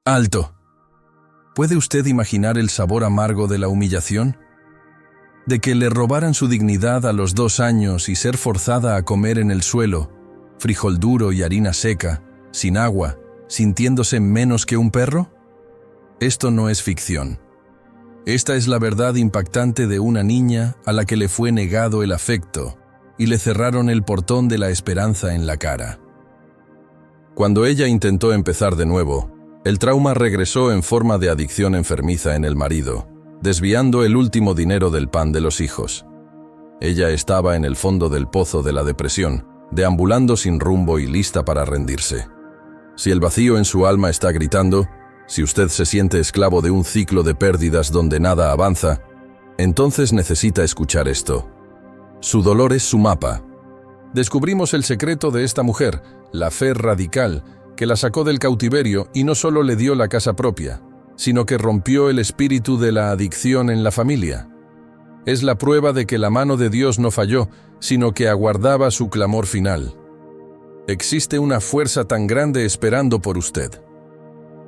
¡Alto! ¿Puede usted imaginar el sabor amargo de la humillación? De que le robaran su dignidad a los 2 años y ser forzada a comer en el suelo, frijol duro y harina seca, sin agua, sintiéndose menos que un perro? Esto no es ficción. Esta es la verdad impactante de una niña a la que le fue negado el afecto y le cerraron el portón de la esperanza en la cara. Cuando ella intentó empezar de nuevo, el trauma regresó en forma de adicción enfermiza en el marido, desviando el último dinero del pan de los hijos. Ella estaba en el fondo del pozo de la depresión, deambulando sin rumbo y lista para rendirse. Si el vacío en su alma está gritando, si usted se siente esclavo de un ciclo de pérdidas donde nada avanza, entonces necesita escuchar esto. Su dolor es su mapa. Descubrimos el secreto de esta mujer, la fe radical, que la sacó del cautiverio y no solo le dio la casa propia, sino que rompió el espíritu de la adicción en la familia. Es la prueba de que la mano de Dios no falló, sino que aguardaba su clamor final. Existe una fuerza tan grande esperando por usted.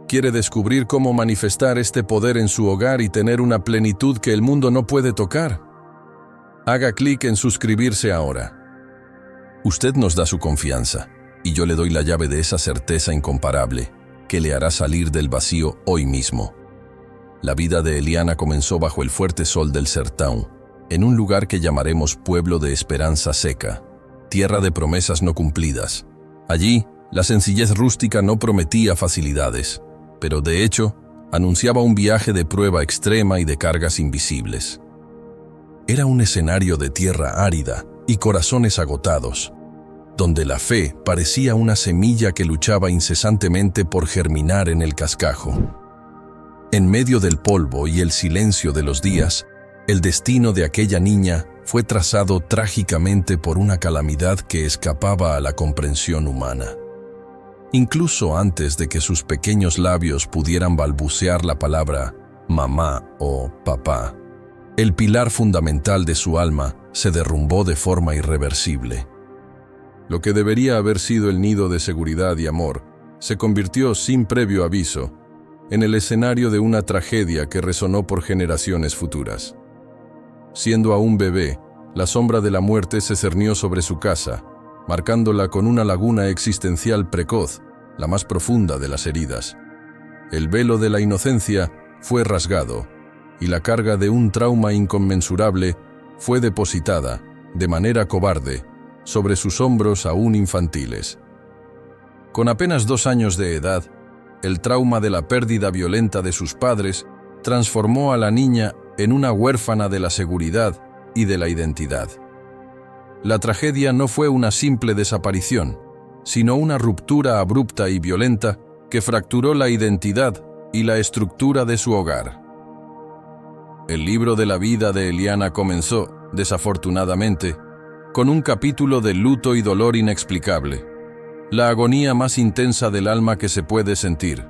¿Quiere descubrir cómo manifestar este poder en su hogar y tener una plenitud que el mundo no puede tocar? Haga clic en suscribirse ahora. Usted nos da su confianza, y yo le doy la llave de esa certeza incomparable que le hará salir del vacío hoy mismo. La vida de Eliana comenzó bajo el fuerte sol del Sertão, en un lugar que llamaremos Pueblo de Esperanza Seca, tierra de promesas no cumplidas. Allí, la sencillez rústica no prometía facilidades, pero de hecho, anunciaba un viaje de prueba extrema y de cargas invisibles. Era un escenario de tierra árida y corazones agotados, donde la fe parecía una semilla que luchaba incesantemente por germinar en el cascajo. En medio del polvo y el silencio de los días, el destino de aquella niña fue trazado trágicamente por una calamidad que escapaba a la comprensión humana. Incluso antes de que sus pequeños labios pudieran balbucear la palabra mamá o papá, el pilar fundamental de su alma se derrumbó de forma irreversible. Lo que debería haber sido el nido de seguridad y amor se convirtió, sin previo aviso, en el escenario de una tragedia que resonó por generaciones futuras. Siendo aún bebé, la sombra de la muerte se cernió sobre su casa, marcándola con una laguna existencial precoz, la más profunda de las heridas. El velo de la inocencia fue rasgado, y la carga de un trauma inconmensurable fue depositada, de manera cobarde, sobre sus hombros aún infantiles. Con apenas 2 años de edad, el trauma de la pérdida violenta de sus padres transformó a la niña en una huérfana de la seguridad y de la identidad. La tragedia no fue una simple desaparición, sino una ruptura abrupta y violenta que fracturó la identidad y la estructura de su hogar. El libro de la vida de Eliana comenzó, desafortunadamente, con un capítulo de luto y dolor inexplicable, la agonía más intensa del alma que se puede sentir.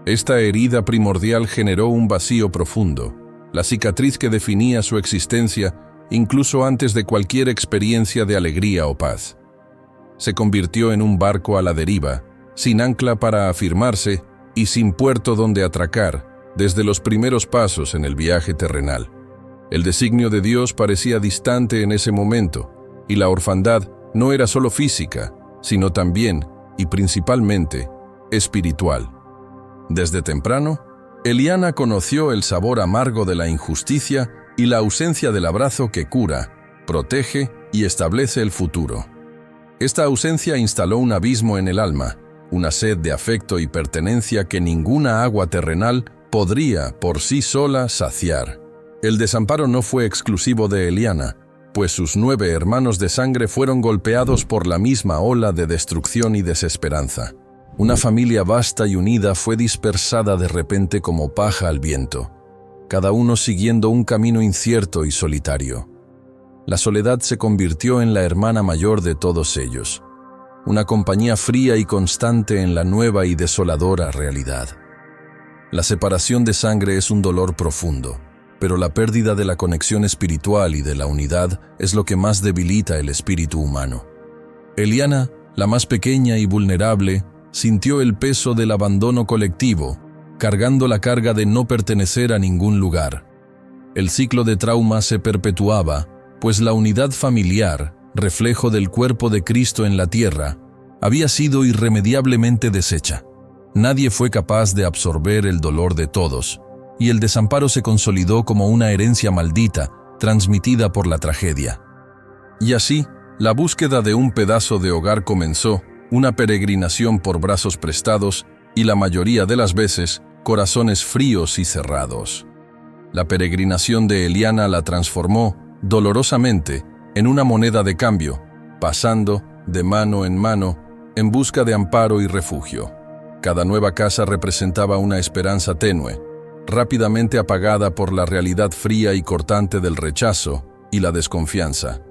Esta herida primordial generó un vacío profundo, la cicatriz que definía su existencia incluso antes de cualquier experiencia de alegría o paz. Se convirtió en un barco a la deriva, sin ancla para afirmarse y sin puerto donde atracar, desde los primeros pasos en el viaje terrenal. El designio de Dios parecía distante en ese momento, y la orfandad no era solo física, sino también, y principalmente, espiritual. Desde temprano, Eliana conoció el sabor amargo de la injusticia y la ausencia del abrazo que cura, protege y establece el futuro. Esta ausencia instaló un abismo en el alma, una sed de afecto y pertenencia que ninguna agua terrenal podría, por sí sola, saciar. El desamparo no fue exclusivo de Eliana, pues sus 9 hermanos de sangre fueron golpeados por la misma ola de destrucción y desesperanza. Una familia vasta y unida fue dispersada de repente como paja al viento, cada uno siguiendo un camino incierto y solitario. La soledad se convirtió en la hermana mayor de todos ellos, una compañía fría y constante en la nueva y desoladora realidad. La separación de sangre es un dolor profundo, pero la pérdida de la conexión espiritual y de la unidad es lo que más debilita el espíritu humano. Eliana, la más pequeña y vulnerable, sintió el peso del abandono colectivo, cargando la carga de no pertenecer a ningún lugar. El ciclo de trauma se perpetuaba, pues la unidad familiar, reflejo del cuerpo de Cristo en la tierra, había sido irremediablemente deshecha. Nadie fue capaz de absorber el dolor de todos, y el desamparo se consolidó como una herencia maldita, transmitida por la tragedia. Y así, la búsqueda de un pedazo de hogar comenzó, una peregrinación por brazos prestados y la mayoría de las veces, corazones fríos y cerrados. La peregrinación de Eliana la transformó, dolorosamente, en una moneda de cambio, pasando, de mano en busca de amparo y refugio. Cada nueva casa representaba una esperanza tenue, rápidamente apagada por la realidad fría y cortante del rechazo y la desconfianza.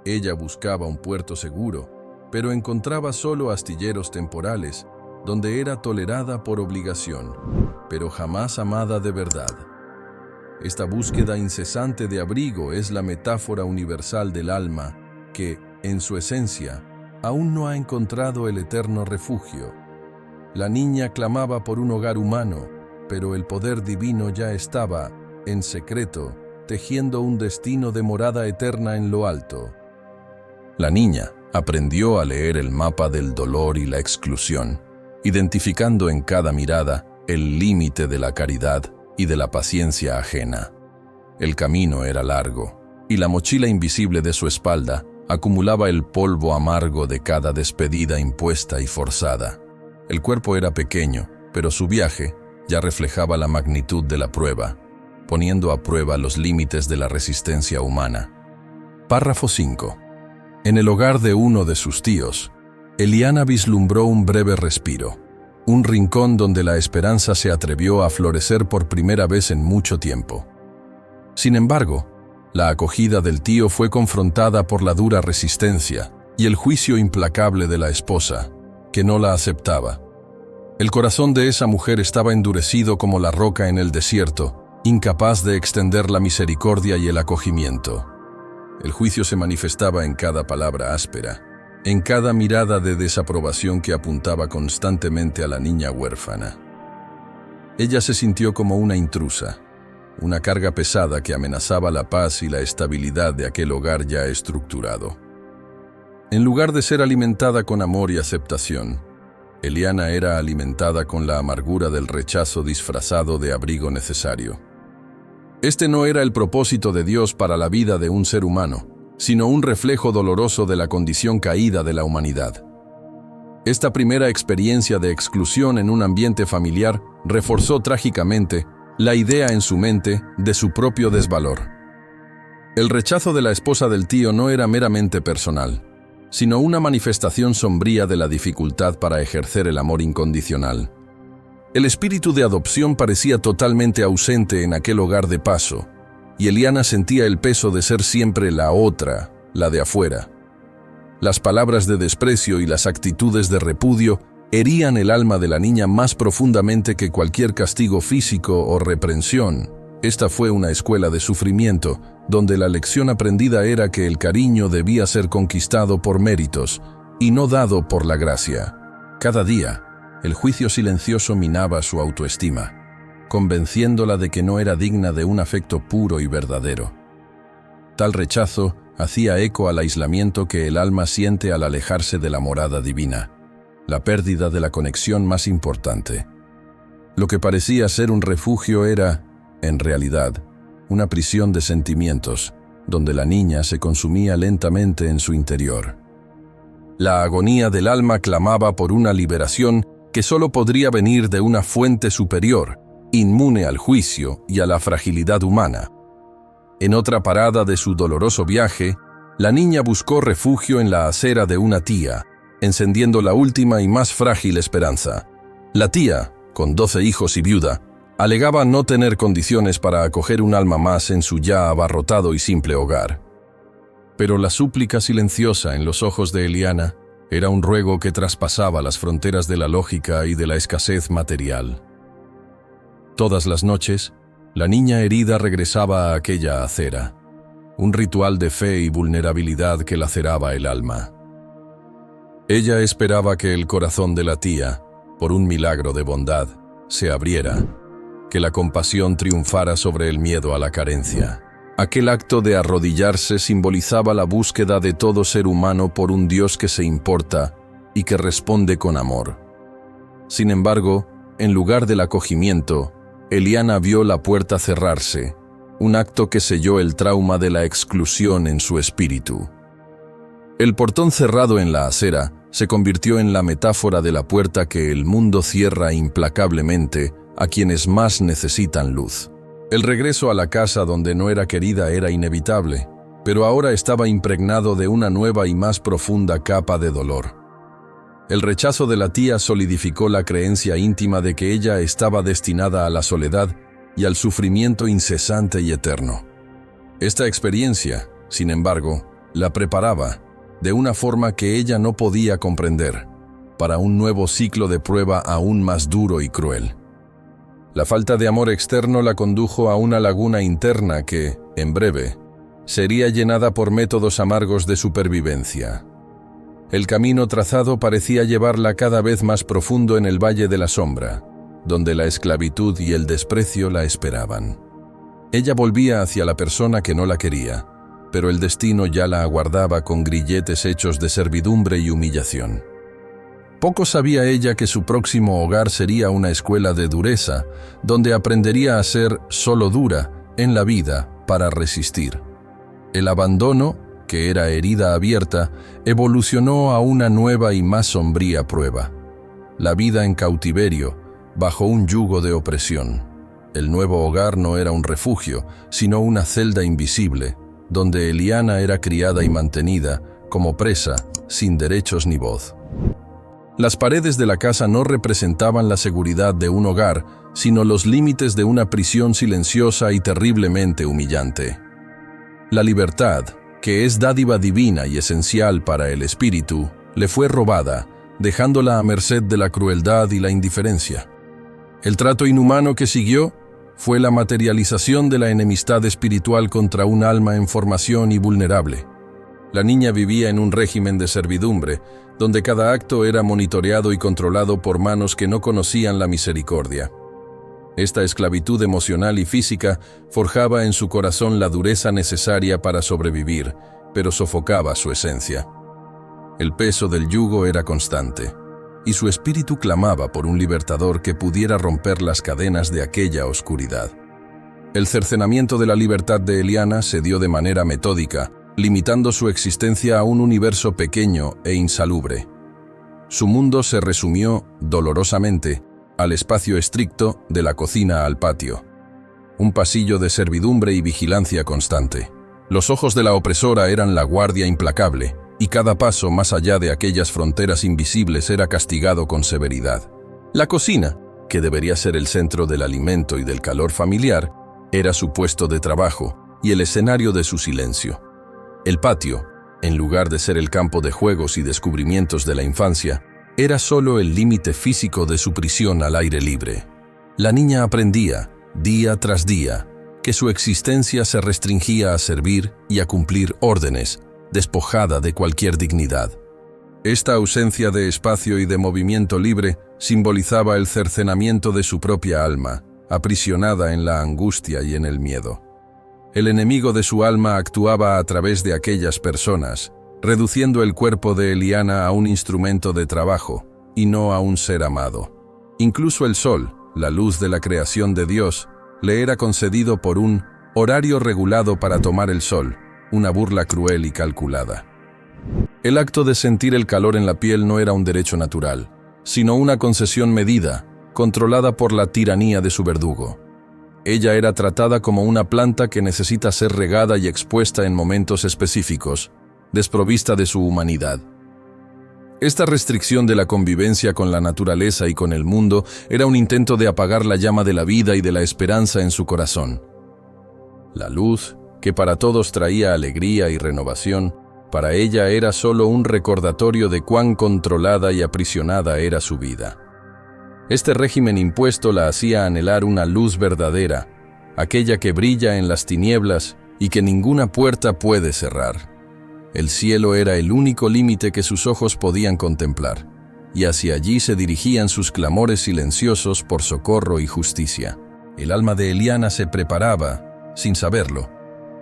Ella buscaba un puerto seguro, pero encontraba solo astilleros temporales, donde era tolerada por obligación, pero jamás amada de verdad. Esta búsqueda incesante de abrigo es la metáfora universal del alma que, en su esencia, aún no ha encontrado el eterno refugio. La niña clamaba por un hogar humano, pero el poder divino ya estaba, en secreto, tejiendo un destino de morada eterna en lo alto. La niña aprendió a leer el mapa del dolor y la exclusión, identificando en cada mirada el límite de la caridad y de la paciencia ajena. El camino era largo, y la mochila invisible de su espalda acumulaba el polvo amargo de cada despedida impuesta y forzada. El cuerpo era pequeño, pero su viaje ya reflejaba la magnitud de la prueba, poniendo a prueba los límites de la resistencia humana. Párrafo 5. En el hogar de uno de sus tíos, Eliana vislumbró un breve respiro, un rincón donde la esperanza se atrevió a florecer por primera vez en mucho tiempo. Sin embargo, la acogida del tío fue confrontada por la dura resistencia y el juicio implacable de la esposa, que no la aceptaba. El corazón de esa mujer estaba endurecido como la roca en el desierto, incapaz de extender la misericordia y el acogimiento. El juicio se manifestaba en cada palabra áspera, en cada mirada de desaprobación que apuntaba constantemente a la niña huérfana. Ella se sintió como una intrusa, una carga pesada que amenazaba la paz y la estabilidad de aquel hogar ya estructurado. En lugar de ser alimentada con amor y aceptación, Eliana era alimentada con la amargura del rechazo disfrazado de abrigo necesario. Este no era el propósito de Dios para la vida de un ser humano, sino un reflejo doloroso de la condición caída de la humanidad. Esta primera experiencia de exclusión en un ambiente familiar reforzó trágicamente la idea en su mente de su propio desvalor. El rechazo de la esposa del tío no era meramente personal, sino una manifestación sombría de la dificultad para ejercer el amor incondicional. El espíritu de adopción parecía totalmente ausente en aquel hogar de paso, y Eliana sentía el peso de ser siempre la otra, la de afuera. Las palabras de desprecio y las actitudes de repudio herían el alma de la niña más profundamente que cualquier castigo físico o reprensión. Esta fue una escuela de sufrimiento, donde la lección aprendida era que el cariño debía ser conquistado por méritos y no dado por la gracia. Cada día, el juicio silencioso minaba su autoestima, convenciéndola de que no era digna de un afecto puro y verdadero. Tal rechazo hacía eco al aislamiento que el alma siente al alejarse de la morada divina, la pérdida de la conexión más importante. Lo que parecía ser un refugio era, en realidad, una prisión de sentimientos, donde la niña se consumía lentamente en su interior. La agonía del alma clamaba por una liberación que solo podría venir de una fuente superior, inmune al juicio y a la fragilidad humana. En otra parada de su doloroso viaje, la niña buscó refugio en la acera de una tía, encendiendo la última y más frágil esperanza. La tía, con 12 hijos y viuda, alegaba no tener condiciones para acoger un alma más en su ya abarrotado y simple hogar. Pero la súplica silenciosa en los ojos de Eliana era un ruego que traspasaba las fronteras de la lógica y de la escasez material. Todas las noches, la niña herida regresaba a aquella acera, un ritual de fe y vulnerabilidad que laceraba el alma. Ella esperaba que el corazón de la tía, por un milagro de bondad, se abriera, que la compasión triunfara sobre el miedo a la carencia. Aquel acto de arrodillarse simbolizaba la búsqueda de todo ser humano por un Dios que se importa y que responde con amor. Sin embargo, en lugar del acogimiento, Eliana vio la puerta cerrarse, un acto que selló el trauma de la exclusión en su espíritu. El portón cerrado en la acera se convirtió en la metáfora de la puerta que el mundo cierra implacablemente a quienes más necesitan luz. El regreso a la casa donde no era querida era inevitable, pero ahora estaba impregnado de una nueva y más profunda capa de dolor. El rechazo de la tía solidificó la creencia íntima de que ella estaba destinada a la soledad y al sufrimiento incesante y eterno. Esta experiencia, sin embargo, la preparaba, de una forma que ella no podía comprender, para un nuevo ciclo de prueba aún más duro y cruel. La falta de amor externo la condujo a una laguna interna que, en breve, sería llenada por métodos amargos de supervivencia. El camino trazado parecía llevarla cada vez más profundo en el Valle de la Sombra, donde la esclavitud y el desprecio la esperaban. Ella volvía hacia la persona que no la quería, pero el destino ya la aguardaba con grilletes hechos de servidumbre y humillación. Poco sabía ella que su próximo hogar sería una escuela de dureza, donde aprendería a ser solo dura en la vida para resistir. El abandono, que era herida abierta, evolucionó a una nueva y más sombría prueba. La vida en cautiverio, bajo un yugo de opresión. El nuevo hogar no era un refugio, sino una celda invisible, donde Eliana era criada y mantenida como presa, sin derechos ni voz. Las paredes de la casa no representaban la seguridad de un hogar, sino los límites de una prisión silenciosa y terriblemente humillante. La libertad, que es dádiva divina y esencial para el espíritu, le fue robada, dejándola a merced de la crueldad y la indiferencia. El trato inhumano que siguió fue la materialización de la enemistad espiritual contra un alma en formación y vulnerable. La niña vivía en un régimen de servidumbre, donde cada acto era monitoreado y controlado por manos que no conocían la misericordia. Esta esclavitud emocional y física forjaba en su corazón la dureza necesaria para sobrevivir, pero sofocaba su esencia. El peso del yugo era constante, y su espíritu clamaba por un libertador que pudiera romper las cadenas de aquella oscuridad. El cercenamiento de la libertad de Eliana se dio de manera metódica, limitando su existencia a un universo pequeño e insalubre. Su mundo se resumió, dolorosamente, al espacio estricto de la cocina al patio. Un pasillo de servidumbre y vigilancia constante. Los ojos de la opresora eran la guardia implacable, y cada paso más allá de aquellas fronteras invisibles era castigado con severidad. La cocina, que debería ser el centro del alimento y del calor familiar, era su puesto de trabajo y el escenario de su silencio. El patio, en lugar de ser el campo de juegos y descubrimientos de la infancia, era solo el límite físico de su prisión al aire libre. La niña aprendía, día tras día, que su existencia se restringía a servir y a cumplir órdenes, despojada de cualquier dignidad. Esta ausencia de espacio y de movimiento libre simbolizaba el cercenamiento de su propia alma, aprisionada en la angustia y en el miedo. El enemigo de su alma actuaba a través de aquellas personas, reduciendo el cuerpo de Eliana a un instrumento de trabajo, y no a un ser amado. Incluso el sol, la luz de la creación de Dios, le era concedido por un horario regulado para tomar el sol, una burla cruel y calculada. El acto de sentir el calor en la piel no era un derecho natural, sino una concesión medida, controlada por la tiranía de su verdugo. Ella era tratada como una planta que necesita ser regada y expuesta en momentos específicos, desprovista de su humanidad. Esta restricción de la convivencia con la naturaleza y con el mundo era un intento de apagar la llama de la vida y de la esperanza en su corazón. La luz, que para todos traía alegría y renovación, para ella era solo un recordatorio de cuán controlada y aprisionada era su vida. Este régimen impuesto la hacía anhelar una luz verdadera, aquella que brilla en las tinieblas y que ninguna puerta puede cerrar. El cielo era el único límite que sus ojos podían contemplar, y hacia allí se dirigían sus clamores silenciosos por socorro y justicia. El alma de Eliana se preparaba, sin saberlo,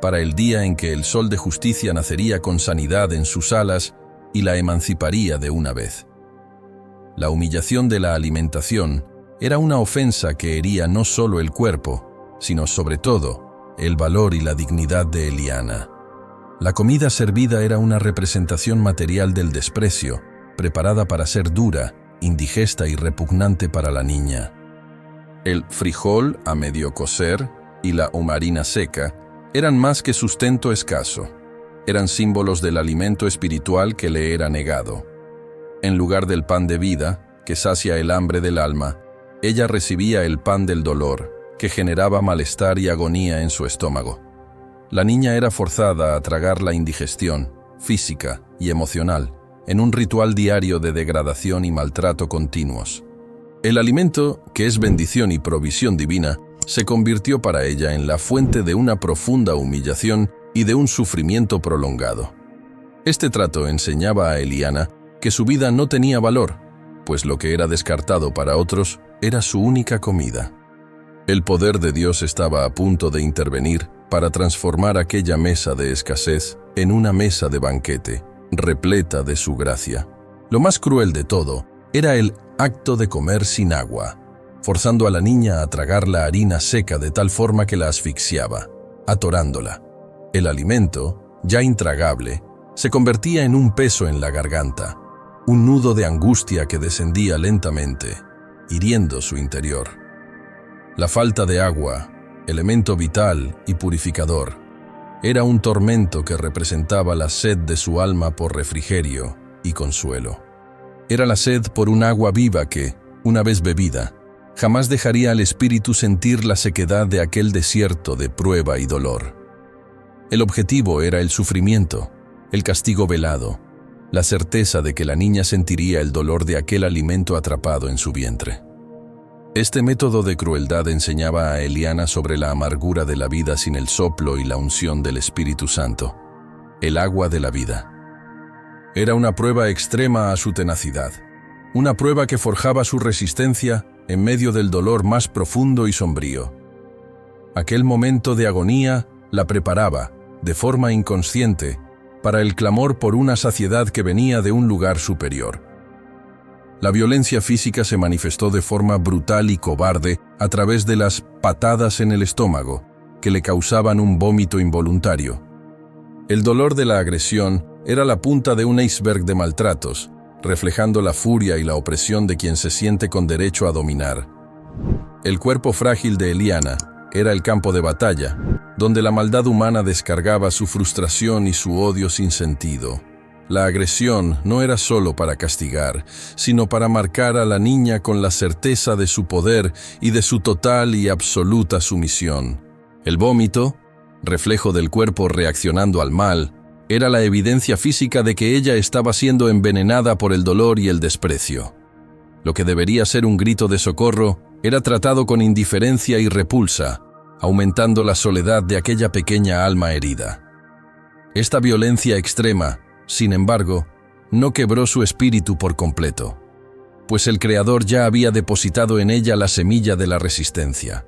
para el día en que el sol de justicia nacería con sanidad en sus alas y la emanciparía de una vez. La humillación de la alimentación era una ofensa que hería no solo el cuerpo, sino sobre todo el valor y la dignidad de Eliana. La comida servida era una representación material del desprecio, preparada para ser dura, indigesta y repugnante para la niña. El frijol a medio cocer y la harina seca eran más que sustento escaso. Eran símbolos del alimento espiritual que le era negado. En lugar del pan de vida, que sacia el hambre del alma, ella recibía el pan del dolor, que generaba malestar y agonía en su estómago. La niña era forzada a tragar la indigestión, física y emocional, en un ritual diario de degradación y maltrato continuos. El alimento, que es bendición y provisión divina, se convirtió para ella en la fuente de una profunda humillación y de un sufrimiento prolongado. Este trato enseñaba a Eliana que su vida no tenía valor, pues lo que era descartado para otros era su única comida. El poder de Dios estaba a punto de intervenir para transformar aquella mesa de escasez en una mesa de banquete, repleta de su gracia. Lo más cruel de todo era el acto de comer sin agua, forzando a la niña a tragar la harina seca de tal forma que la asfixiaba, atorándola. El alimento, ya intragable, se convertía en un peso en la garganta, un nudo de angustia que descendía lentamente, hiriendo su interior. La falta de agua, elemento vital y purificador, era un tormento que representaba la sed de su alma por refrigerio y consuelo. Era la sed por un agua viva que, una vez bebida, jamás dejaría al espíritu sentir la sequedad de aquel desierto de prueba y dolor. El objetivo era el sufrimiento, el castigo velado, la certeza de que la niña sentiría el dolor de aquel alimento atrapado en su vientre. Este método de crueldad enseñaba a Eliana sobre la amargura de la vida sin el soplo y la unción del Espíritu Santo, el agua de la vida. Era una prueba extrema a su tenacidad, una prueba que forjaba su resistencia en medio del dolor más profundo y sombrío. Aquel momento de agonía la preparaba, de forma inconsciente, para el clamor por una saciedad que venía de un lugar superior. La violencia física se manifestó de forma brutal y cobarde a través de las patadas en el estómago, que le causaban un vómito involuntario. El dolor de la agresión era la punta de un iceberg de maltratos, reflejando la furia y la opresión de quien se siente con derecho a dominar. El cuerpo frágil de Eliana era el campo de batalla, donde la maldad humana descargaba su frustración y su odio sin sentido. La agresión no era solo para castigar, sino para marcar a la niña con la certeza de su poder y de su total y absoluta sumisión. El vómito, reflejo del cuerpo reaccionando al mal, era la evidencia física de que ella estaba siendo envenenada por el dolor y el desprecio. Lo que debería ser un grito de socorro era tratado con indiferencia y repulsa, aumentando la soledad de aquella pequeña alma herida. Esta violencia extrema, sin embargo, no quebró su espíritu por completo, pues el Creador ya había depositado en ella la semilla de la resistencia.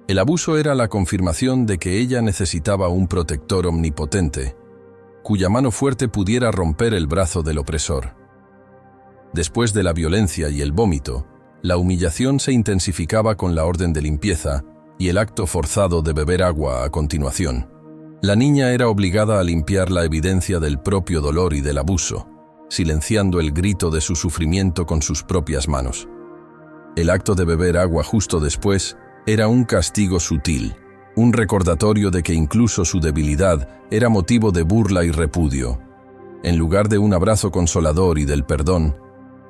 El abuso era la confirmación de que ella necesitaba un protector omnipotente, cuya mano fuerte pudiera romper el brazo del opresor. Después de la violencia y el vómito, la humillación se intensificaba con la orden de limpieza y el acto forzado de beber agua a continuación. La niña era obligada a limpiar la evidencia del propio dolor y del abuso, silenciando el grito de su sufrimiento con sus propias manos. El acto de beber agua justo después era un castigo sutil, un recordatorio de que incluso su debilidad era motivo de burla y repudio. En lugar de un abrazo consolador y del perdón,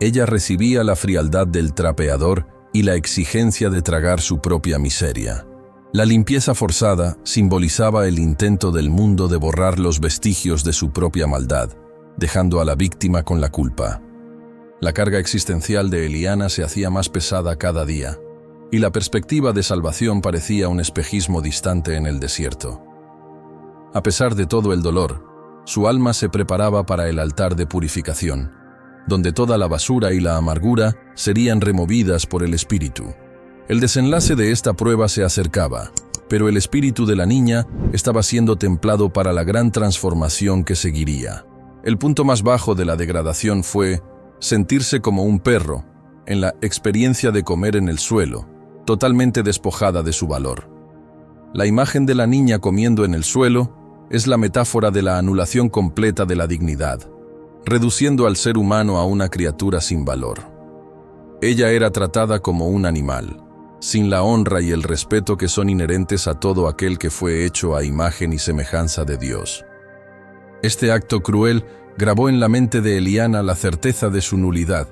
ella recibía la frialdad del trapeador y la exigencia de tragar su propia miseria. La limpieza forzada simbolizaba el intento del mundo de borrar los vestigios de su propia maldad, dejando a la víctima con la culpa. La carga existencial de Eliana se hacía más pesada cada día, y la perspectiva de salvación parecía un espejismo distante en el desierto. A pesar de todo el dolor, su alma se preparaba para el altar de purificación, donde toda la basura y la amargura serían removidas por el espíritu. El desenlace de esta prueba se acercaba, pero el espíritu de la niña estaba siendo templado para la gran transformación que seguiría. El punto más bajo de la degradación fue sentirse como un perro, en la experiencia de comer en el suelo, totalmente despojada de su valor. La imagen de la niña comiendo en el suelo es la metáfora de la anulación completa de la dignidad, reduciendo al ser humano a una criatura sin valor. Ella era tratada como un animal, sin la honra y el respeto que son inherentes a todo aquel que fue hecho a imagen y semejanza de Dios. Este acto cruel grabó en la mente de Eliana la certeza de su nulidad,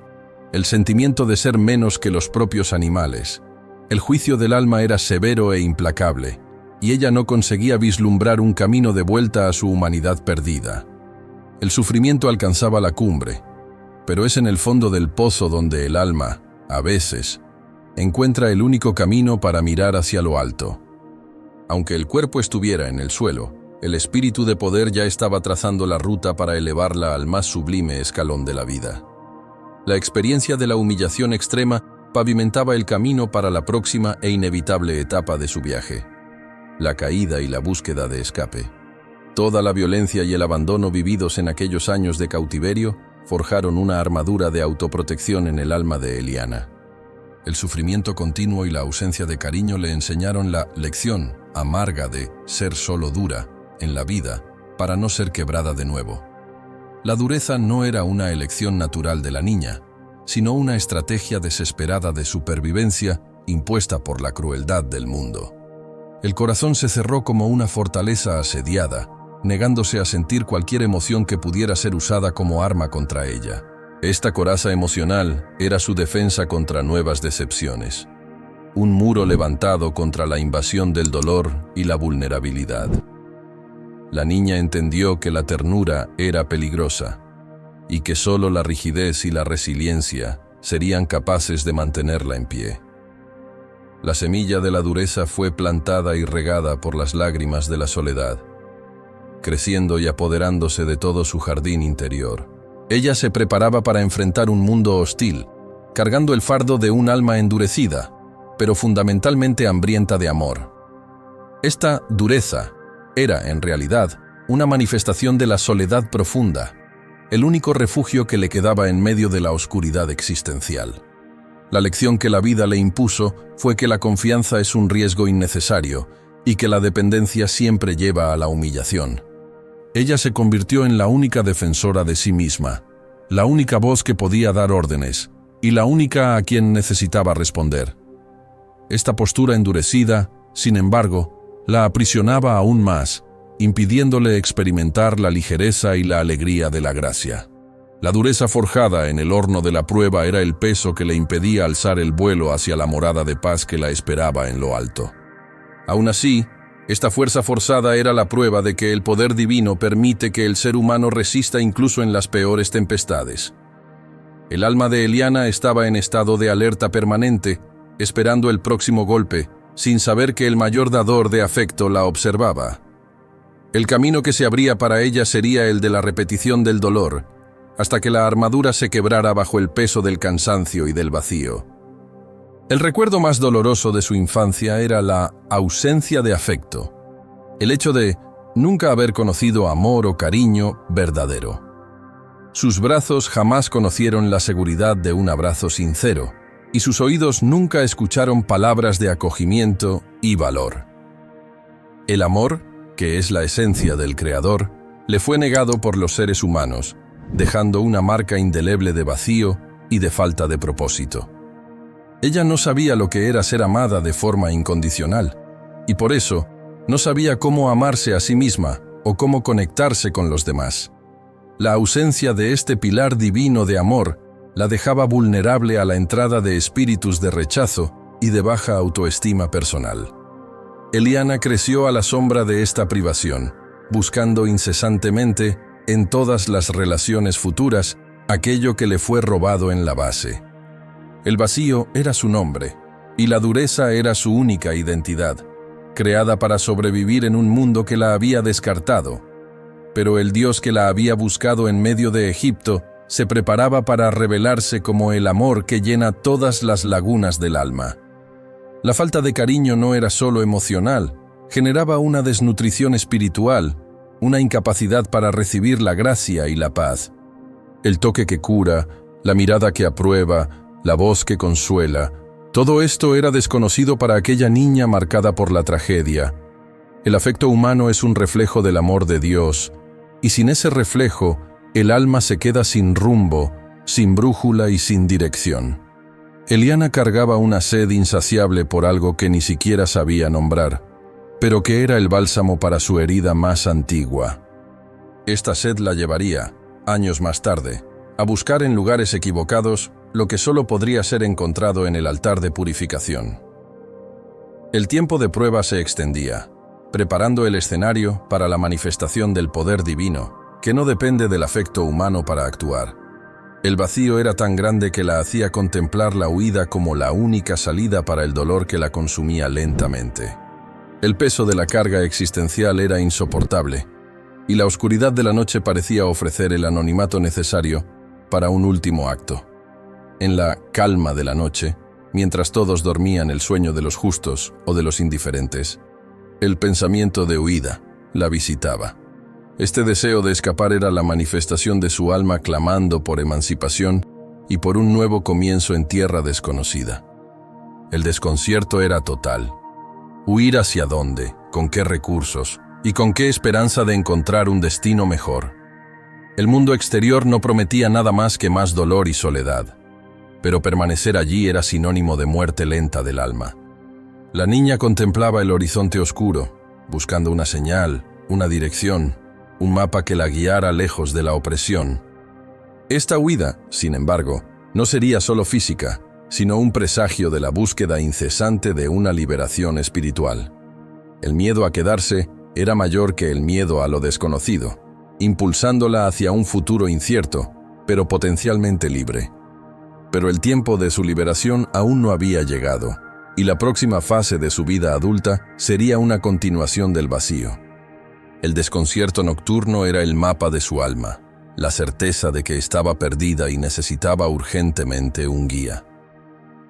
el sentimiento de ser menos que los propios animales. El juicio del alma era severo e implacable, y ella no conseguía vislumbrar un camino de vuelta a su humanidad perdida. El sufrimiento alcanzaba la cumbre, pero es en el fondo del pozo donde el alma, a veces, encuentra el único camino para mirar hacia lo alto. Aunque el cuerpo estuviera en el suelo, el espíritu de poder ya estaba trazando la ruta para elevarla al más sublime escalón de la vida. La experiencia de la humillación extrema pavimentaba el camino para la próxima e inevitable etapa de su viaje: la caída y la búsqueda de escape. Toda la violencia y el abandono vividos en aquellos años de cautiverio forjaron una armadura de autoprotección en el alma de Eliana. El sufrimiento continuo y la ausencia de cariño le enseñaron la lección amarga de ser solo dura en la vida para no ser quebrada de nuevo. La dureza no era una elección natural de la niña, sino una estrategia desesperada de supervivencia impuesta por la crueldad del mundo. El corazón se cerró como una fortaleza asediada, negándose a sentir cualquier emoción que pudiera ser usada como arma contra ella. Esta coraza emocional era su defensa contra nuevas decepciones, un muro levantado contra la invasión del dolor y la vulnerabilidad. La niña entendió que la ternura era peligrosa y que solo la rigidez y la resiliencia serían capaces de mantenerla en pie. La semilla de la dureza fue plantada y regada por las lágrimas de la soledad, creciendo y apoderándose de todo su jardín interior. Ella se preparaba para enfrentar un mundo hostil, cargando el fardo de un alma endurecida, pero fundamentalmente hambrienta de amor. Esta dureza era, en realidad, una manifestación de la soledad profunda, el único refugio que le quedaba en medio de la oscuridad existencial. La lección que la vida le impuso fue que la confianza es un riesgo innecesario y que la dependencia siempre lleva a la humillación. Ella se convirtió en la única defensora de sí misma, la única voz que podía dar órdenes y la única a quien necesitaba responder. Esta postura endurecida, sin embargo, la aprisionaba aún más, impidiéndole experimentar la ligereza y la alegría de la gracia. La dureza forjada en el horno de la prueba era el peso que le impedía alzar el vuelo hacia la morada de paz que la esperaba en lo alto. Aún así, esta fuerza forzada era la prueba de que el poder divino permite que el ser humano resista incluso en las peores tempestades. El alma de Eliana estaba en estado de alerta permanente, esperando el próximo golpe, sin saber que el mayor dador de afecto la observaba. El camino que se abría para ella sería el de la repetición del dolor, hasta que la armadura se quebrara bajo el peso del cansancio y del vacío. El recuerdo más doloroso de su infancia era la ausencia de afecto, el hecho de nunca haber conocido amor o cariño verdadero. Sus brazos jamás conocieron la seguridad de un abrazo sincero, y sus oídos nunca escucharon palabras de acogimiento y valor. El amor, que es la esencia del Creador, le fue negado por los seres humanos, dejando una marca indeleble de vacío y de falta de propósito. Ella no sabía lo que era ser amada de forma incondicional, y por eso no sabía cómo amarse a sí misma o cómo conectarse con los demás. La ausencia de este pilar divino de amor la dejaba vulnerable a la entrada de espíritus de rechazo y de baja autoestima personal. Eliana creció a la sombra de esta privación, buscando incesantemente, en todas las relaciones futuras, aquello que le fue robado en la base. El vacío era su nombre, y la dureza era su única identidad, creada para sobrevivir en un mundo que la había descartado. Pero el Dios que la había buscado en medio de Egipto se preparaba para revelarse como el amor que llena todas las lagunas del alma. La falta de cariño no era solo emocional, generaba una desnutrición espiritual, una incapacidad para recibir la gracia y la paz. El toque que cura, la mirada que aprueba, la voz que consuela, todo esto era desconocido para aquella niña marcada por la tragedia. El afecto humano es un reflejo del amor de Dios, y sin ese reflejo, el alma se queda sin rumbo, sin brújula y sin dirección. Eliana cargaba una sed insaciable por algo que ni siquiera sabía nombrar, pero que era el bálsamo para su herida más antigua. Esta sed la llevaría, años más tarde, a buscar en lugares equivocados lo que solo podría ser encontrado en el altar de purificación. El tiempo de prueba se extendía, preparando el escenario para la manifestación del poder divino, que no depende del afecto humano para actuar. El vacío era tan grande que la hacía contemplar la huida como la única salida para el dolor que la consumía lentamente. El peso de la carga existencial era insoportable, y la oscuridad de la noche parecía ofrecer el anonimato necesario para un último acto. En la calma de la noche, mientras todos dormían el sueño de los justos o de los indiferentes, el pensamiento de huida la visitaba. Este deseo de escapar era la manifestación de su alma clamando por emancipación y por un nuevo comienzo en tierra desconocida. El desconcierto era total. ¿Huir hacia dónde? ¿Con qué recursos? ¿Y con qué esperanza de encontrar un destino mejor? El mundo exterior no prometía nada más que más dolor y soledad, pero permanecer allí era sinónimo de muerte lenta del alma. La niña contemplaba el horizonte oscuro, buscando una señal, una dirección, un mapa que la guiara lejos de la opresión. Esta huida, sin embargo, no sería solo física, sino un presagio de la búsqueda incesante de una liberación espiritual. El miedo a quedarse era mayor que el miedo a lo desconocido, impulsándola hacia un futuro incierto, pero potencialmente libre. Pero el tiempo de su liberación aún no había llegado, y la próxima fase de su vida adulta sería una continuación del vacío. El desconcierto nocturno era el mapa de su alma, la certeza de que estaba perdida y necesitaba urgentemente un guía.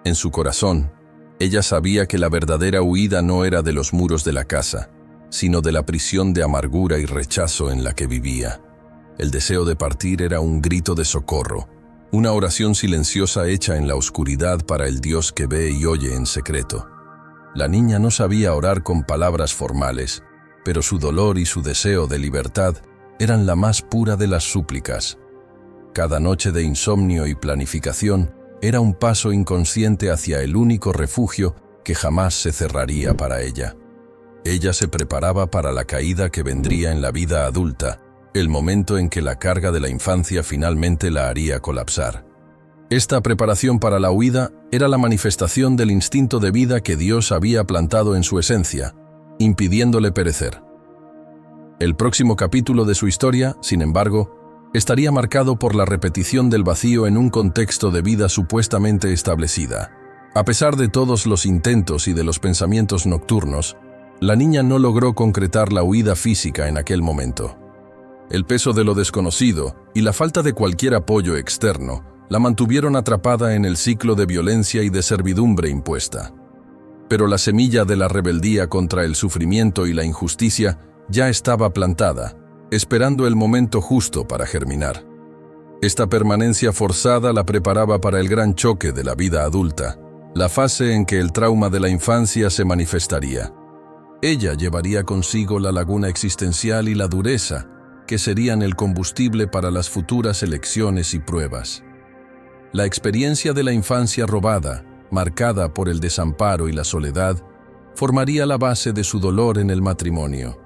En su corazón, ella sabía que la verdadera huida no era de los muros de la casa, sino de la prisión de amargura y rechazo en la que vivía. El deseo de partir era un grito de socorro, una oración silenciosa hecha en la oscuridad para el Dios que ve y oye en secreto. La niña no sabía orar con palabras formales, pero su dolor y su deseo de libertad eran la más pura de las súplicas. Cada noche de insomnio y planificación era un paso inconsciente hacia el único refugio que jamás se cerraría para ella. Ella se preparaba para la caída que vendría en la vida adulta, el momento en que la carga de la infancia finalmente la haría colapsar. Esta preparación para la huida era la manifestación del instinto de vida que Dios había plantado en su esencia, impidiéndole perecer. El próximo capítulo de su historia, sin embargo, estaría marcado por la repetición del vacío en un contexto de vida supuestamente establecida. A pesar de todos los intentos y de los pensamientos nocturnos, la niña no logró concretar la huida física en aquel momento. El peso de lo desconocido y la falta de cualquier apoyo externo la mantuvieron atrapada en el ciclo de violencia y de servidumbre impuesta. Pero la semilla de la rebeldía contra el sufrimiento y la injusticia ya estaba plantada, esperando el momento justo para germinar. Esta permanencia forzada la preparaba para el gran choque de la vida adulta, la fase en que el trauma de la infancia se manifestaría. Ella llevaría consigo la laguna existencial y la dureza, que serían el combustible para las futuras elecciones y pruebas. La experiencia de la infancia robada, marcada por el desamparo y la soledad, formaría la base de su dolor en el matrimonio.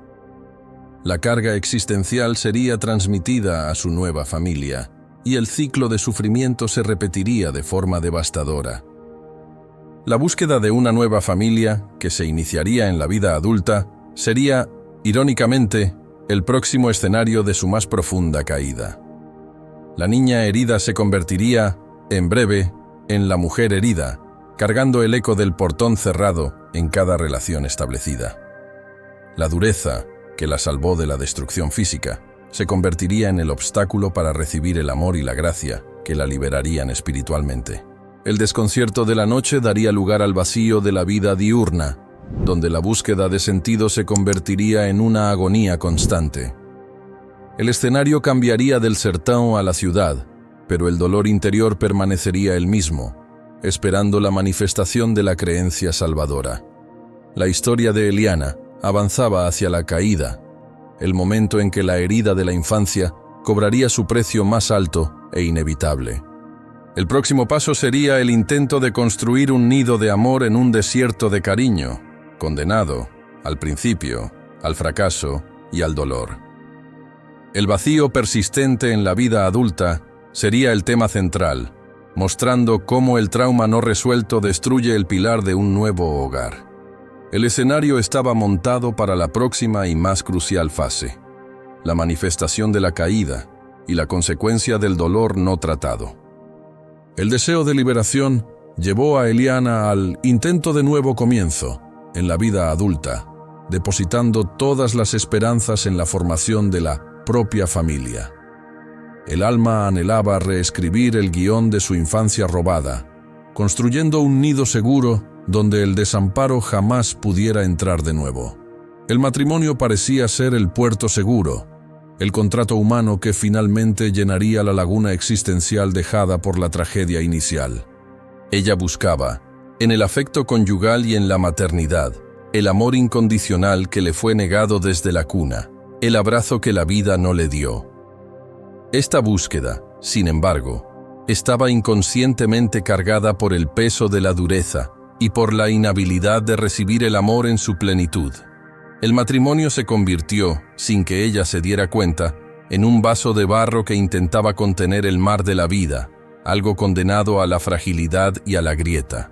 La carga existencial sería transmitida a su nueva familia, y el ciclo de sufrimiento se repetiría de forma devastadora. La búsqueda de una nueva familia, que se iniciaría en la vida adulta, sería, irónicamente, el próximo escenario de su más profunda caída. La niña herida se convertiría, en breve, en la mujer herida, cargando el eco del portón cerrado en cada relación establecida. La dureza, que la salvó de la destrucción física, se convertiría en el obstáculo para recibir el amor y la gracia que la liberarían espiritualmente. El desconcierto de la noche daría lugar al vacío de la vida diurna, donde la búsqueda de sentido se convertiría en una agonía constante. El escenario cambiaría del sertón a la ciudad, pero el dolor interior permanecería el mismo, esperando la manifestación de la creencia salvadora. La historia de Eliana avanzaba hacia la caída, el momento en que la herida de la infancia cobraría su precio más alto e inevitable. El próximo paso sería el intento de construir un nido de amor en un desierto de cariño, condenado, al principio, al fracaso y al dolor. El vacío persistente en la vida adulta sería el tema central, mostrando cómo el trauma no resuelto destruye el pilar de un nuevo hogar. El escenario estaba montado para la próxima y más crucial fase, la manifestación de la caída y la consecuencia del dolor no tratado. El deseo de liberación llevó a Eliana al intento de nuevo comienzo en la vida adulta, depositando todas las esperanzas en la formación de la propia familia. El alma anhelaba reescribir el guión de su infancia robada, construyendo un nido seguro donde el desamparo jamás pudiera entrar de nuevo. El matrimonio parecía ser el puerto seguro, el contrato humano que finalmente llenaría la laguna existencial dejada por la tragedia inicial. Ella buscaba, en el afecto conyugal y en la maternidad, el amor incondicional que le fue negado desde la cuna, el abrazo que la vida no le dio. Esta búsqueda, sin embargo, estaba inconscientemente cargada por el peso de la dureza y por la inhabilidad de recibir el amor en su plenitud. El matrimonio se convirtió, sin que ella se diera cuenta, en un vaso de barro que intentaba contener el mar de la vida, algo condenado a la fragilidad y a la grieta.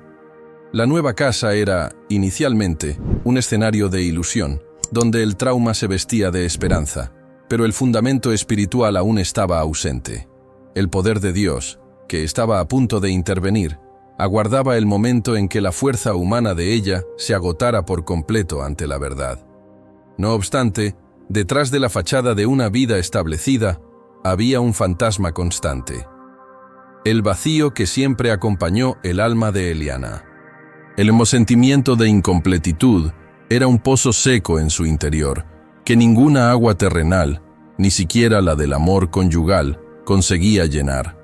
La nueva casa era, inicialmente, un escenario de ilusión, donde el trauma se vestía de esperanza, pero el fundamento espiritual aún estaba ausente. El poder de Dios, que estaba a punto de intervenir, aguardaba el momento en que la fuerza humana de ella se agotara por completo ante la verdad. No obstante, detrás de la fachada de una vida establecida, había un fantasma constante. El vacío que siempre acompañó el alma de Eliana. El sentimiento de incompletitud era un pozo seco en su interior, que ninguna agua terrenal, ni siquiera la del amor conyugal, conseguía llenar.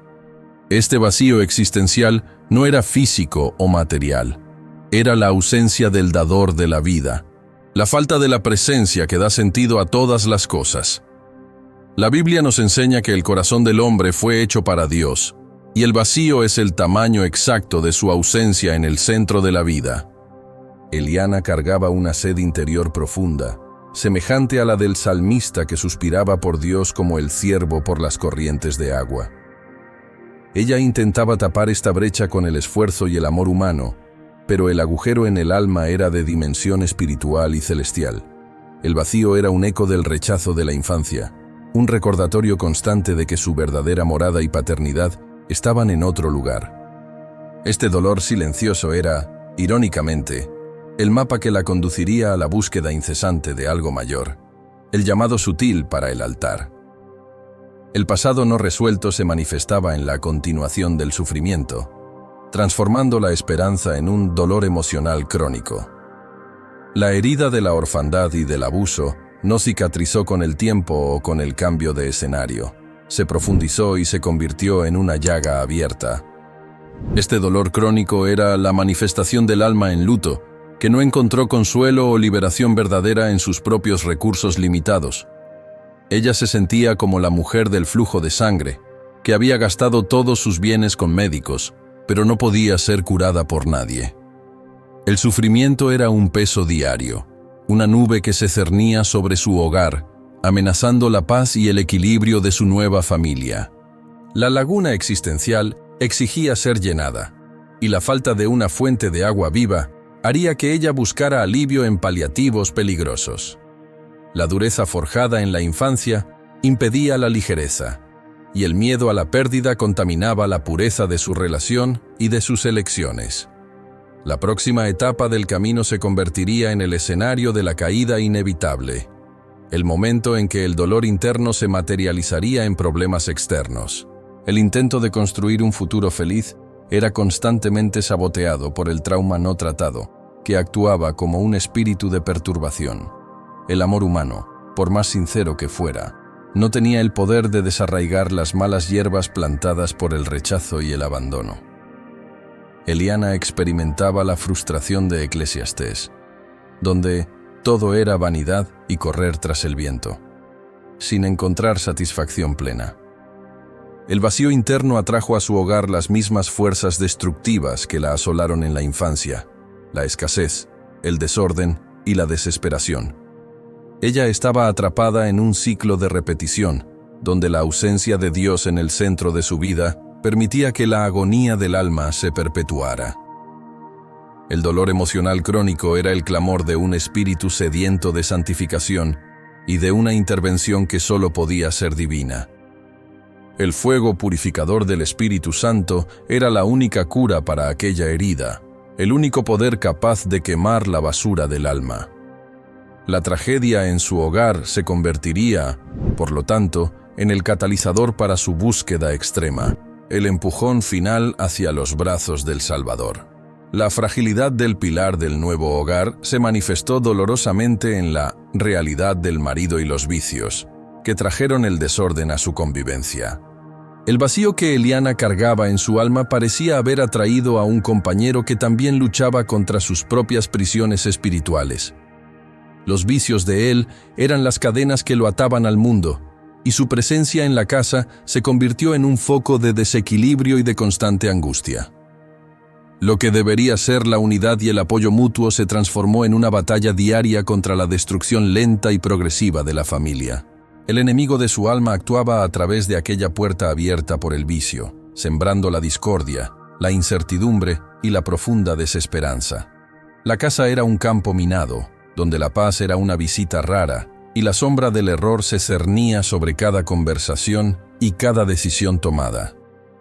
Este vacío existencial no era físico o material, era la ausencia del dador de la vida, la falta de la presencia que da sentido a todas las cosas. La Biblia nos enseña que el corazón del hombre fue hecho para Dios, y el vacío es el tamaño exacto de su ausencia en el centro de la vida. Eliana cargaba una sed interior profunda, semejante a la del salmista que suspiraba por Dios como el ciervo por las corrientes de agua. Ella intentaba tapar esta brecha con el esfuerzo y el amor humano, pero el agujero en el alma era de dimensión espiritual y celestial. El vacío era un eco del rechazo de la infancia, un recordatorio constante de que su verdadera morada y paternidad estaban en otro lugar. Este dolor silencioso era, irónicamente, el mapa que la conduciría a la búsqueda incesante de algo mayor, el llamado sutil para el altar. El pasado no resuelto se manifestaba en la continuación del sufrimiento, transformando la esperanza en un dolor emocional crónico. La herida de la orfandad y del abuso no cicatrizó con el tiempo o con el cambio de escenario. Se profundizó y se convirtió en una llaga abierta. Este dolor crónico era la manifestación del alma en luto, que no encontró consuelo o liberación verdadera en sus propios recursos limitados. Ella se sentía como la mujer del flujo de sangre, que había gastado todos sus bienes con médicos, pero no podía ser curada por nadie. El sufrimiento era un peso diario, una nube que se cernía sobre su hogar, amenazando la paz y el equilibrio de su nueva familia. La laguna existencial exigía ser llenada, y la falta de una fuente de agua viva haría que ella buscara alivio en paliativos peligrosos. La dureza forjada en la infancia impedía la ligereza, y el miedo a la pérdida contaminaba la pureza de su relación y de sus elecciones. La próxima etapa del camino se convertiría en el escenario de la caída inevitable. el momento en que el dolor interno se materializaría en problemas externos. El intento de construir un futuro feliz era constantemente saboteado por el trauma no tratado, que actuaba como un espíritu de perturbación. El amor humano, por más sincero que fuera, no tenía el poder de desarraigar las malas hierbas plantadas por el rechazo y el abandono. Eliana experimentaba la frustración de Eclesiastés, donde todo era vanidad y correr tras el viento, sin encontrar satisfacción plena. El vacío interno atrajo a su hogar las mismas fuerzas destructivas que la asolaron en la infancia: la escasez, el desorden y la desesperación. Ella estaba atrapada en un ciclo de repetición, donde la ausencia de Dios en el centro de su vida permitía que la agonía del alma se perpetuara. El dolor emocional crónico era el clamor de un espíritu sediento de santificación y de una intervención que solo podía ser divina. El fuego purificador del Espíritu Santo era la única cura para aquella herida, el único poder capaz de quemar la basura del alma. La tragedia en su hogar se convertiría, por lo tanto, en el catalizador para su búsqueda extrema, el empujón final hacia los brazos del Salvador. La fragilidad del pilar del nuevo hogar se manifestó dolorosamente en la realidad del marido y los vicios, que trajeron el desorden a su convivencia. El vacío que Eliana cargaba en su alma parecía haber atraído a un compañero que también luchaba contra sus propias prisiones espirituales. Los vicios de él eran las cadenas que lo ataban al mundo, y su presencia en la casa se convirtió en un foco de desequilibrio y de constante angustia. Lo que debería ser la unidad y el apoyo mutuo se transformó en una batalla diaria contra la destrucción lenta y progresiva de la familia. El enemigo de su alma actuaba a través de aquella puerta abierta por el vicio, sembrando la discordia, la incertidumbre y la profunda desesperanza. La casa era un campo minado, donde la paz era una visita rara, y la sombra del error se cernía sobre cada conversación y cada decisión tomada.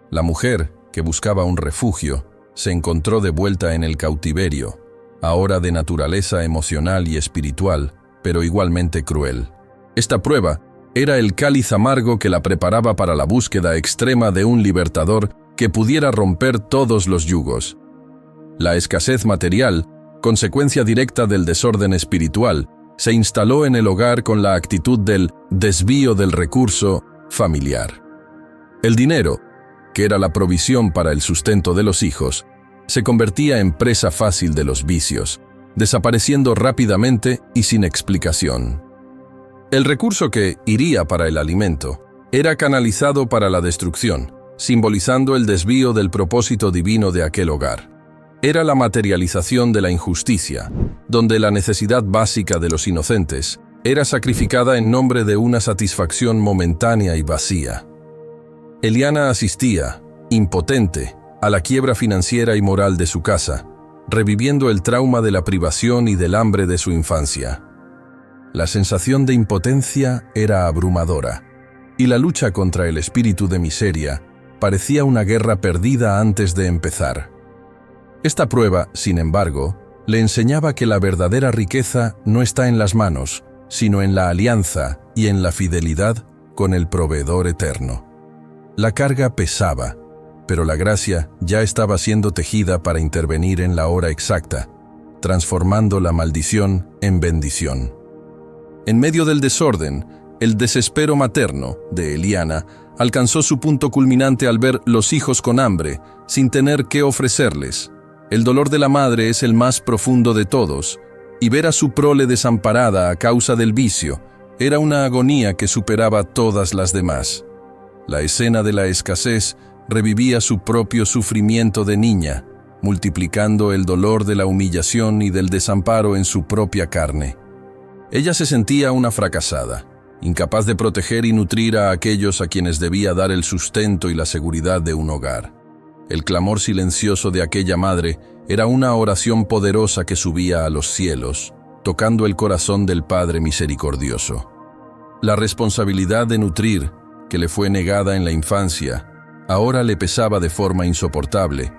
La mujer, que buscaba un refugio, se encontró de vuelta en el cautiverio, ahora de naturaleza emocional y espiritual, pero igualmente cruel. Esta prueba era el cáliz amargo que la preparaba para la búsqueda extrema de un libertador que pudiera romper todos los yugos. La escasez material, consecuencia directa del desorden espiritual, se instaló en el hogar con la actitud del desvío del recurso familiar. El dinero, que era la provisión para el sustento de los hijos, se convertía en presa fácil de los vicios, desapareciendo rápidamente y sin explicación. El recurso que iría para el alimento era canalizado para la destrucción, simbolizando el desvío del propósito divino de aquel hogar. Era la materialización de la injusticia, donde la necesidad básica de los inocentes era sacrificada en nombre de una satisfacción momentánea y vacía. Eliana asistía, impotente, a la quiebra financiera y moral de su casa, reviviendo el trauma de la privación y del hambre de su infancia. La sensación de impotencia era abrumadora, y la lucha contra el espíritu de miseria parecía una guerra perdida antes de empezar. Esta prueba, sin embargo, le enseñaba que la verdadera riqueza no está en las manos, sino en la alianza y en la fidelidad con el proveedor eterno. La carga pesaba, pero la gracia ya estaba siendo tejida para intervenir en la hora exacta, transformando la maldición en bendición. En medio del desorden, el desespero materno de Eliana alcanzó su punto culminante al ver los hijos con hambre, sin tener qué ofrecerles. El dolor de la madre es el más profundo de todos, y ver a su prole desamparada a causa del vicio era una agonía que superaba todas las demás. La escena de la escasez revivía su propio sufrimiento de niña, multiplicando el dolor de la humillación y del desamparo en su propia carne. Ella se sentía una fracasada, incapaz de proteger y nutrir a aquellos a quienes debía dar el sustento y la seguridad de un hogar. El clamor silencioso de aquella madre era una oración poderosa que subía a los cielos, tocando el corazón del Padre misericordioso. La responsabilidad de nutrir, que le fue negada en la infancia, ahora le pesaba de forma insoportable,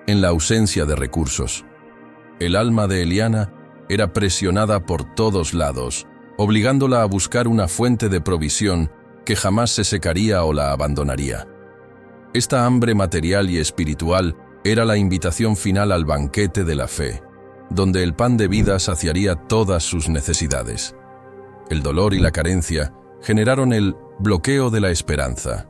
en la ausencia de recursos. El alma de Eliana era presionada por todos lados, obligándola a buscar una fuente de provisión que jamás se secaría o la abandonaría. Esta hambre material y espiritual era la invitación final al banquete de la fe, donde el pan de vida saciaría todas sus necesidades. El dolor y la carencia generaron el bloqueo de la esperanza,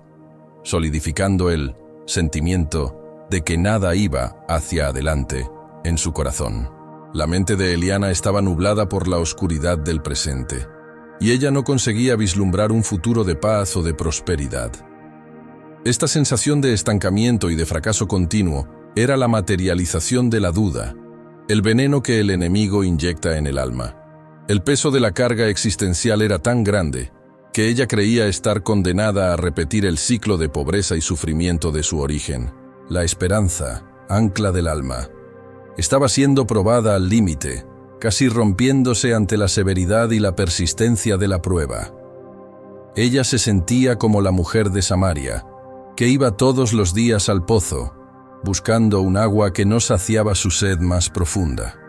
solidificando el sentimiento de que nada iba hacia adelante en su corazón. La mente de Eliana estaba nublada por la oscuridad del presente, y ella no conseguía vislumbrar un futuro de paz o de prosperidad. Esta sensación de estancamiento y de fracaso continuo era la materialización de la duda, el veneno que el enemigo inyecta en el alma. El peso de la carga existencial era tan grande que ella creía estar condenada a repetir el ciclo de pobreza y sufrimiento de su origen. La esperanza, ancla del alma, estaba siendo probada al límite, casi rompiéndose ante la severidad y la persistencia de la prueba. Ella se sentía como la mujer de Samaria, que iba todos los días al pozo, buscando un agua que no saciaba su sed más profunda.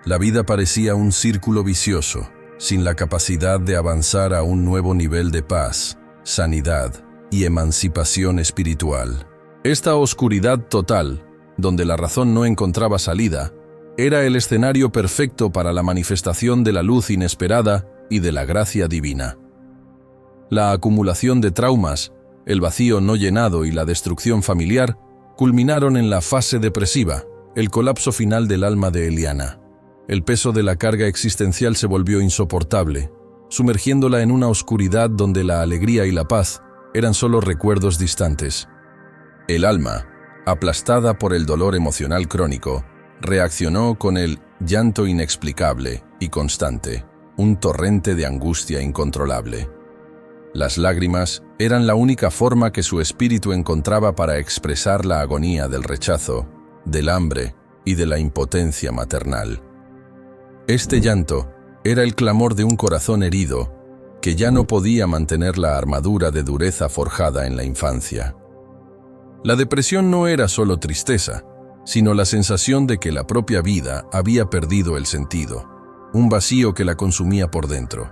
La vida parecía un círculo vicioso, sin la capacidad de avanzar a un nuevo nivel de paz, sanidad y emancipación espiritual. Esta oscuridad total, donde la razón no encontraba salida, era el escenario perfecto para la manifestación de la luz inesperada y de la gracia divina. La acumulación de traumas, el vacío no llenado y la destrucción familiar culminaron en la fase depresiva, el colapso final del alma de Eliana. El peso de la carga existencial se volvió insoportable, sumergiéndola en una oscuridad donde la alegría y la paz eran solo recuerdos distantes. El alma, aplastada por el dolor emocional crónico, reaccionó con el llanto inexplicable y constante, un torrente de angustia incontrolable. Las lágrimas eran la única forma que su espíritu encontraba para expresar la agonía del rechazo, del hambre y de la impotencia maternal. Este llanto era el clamor de un corazón herido que ya no podía mantener la armadura de dureza forjada en la infancia. La depresión no era solo tristeza, sino la sensación de que la propia vida había perdido el sentido, un vacío que la consumía por dentro.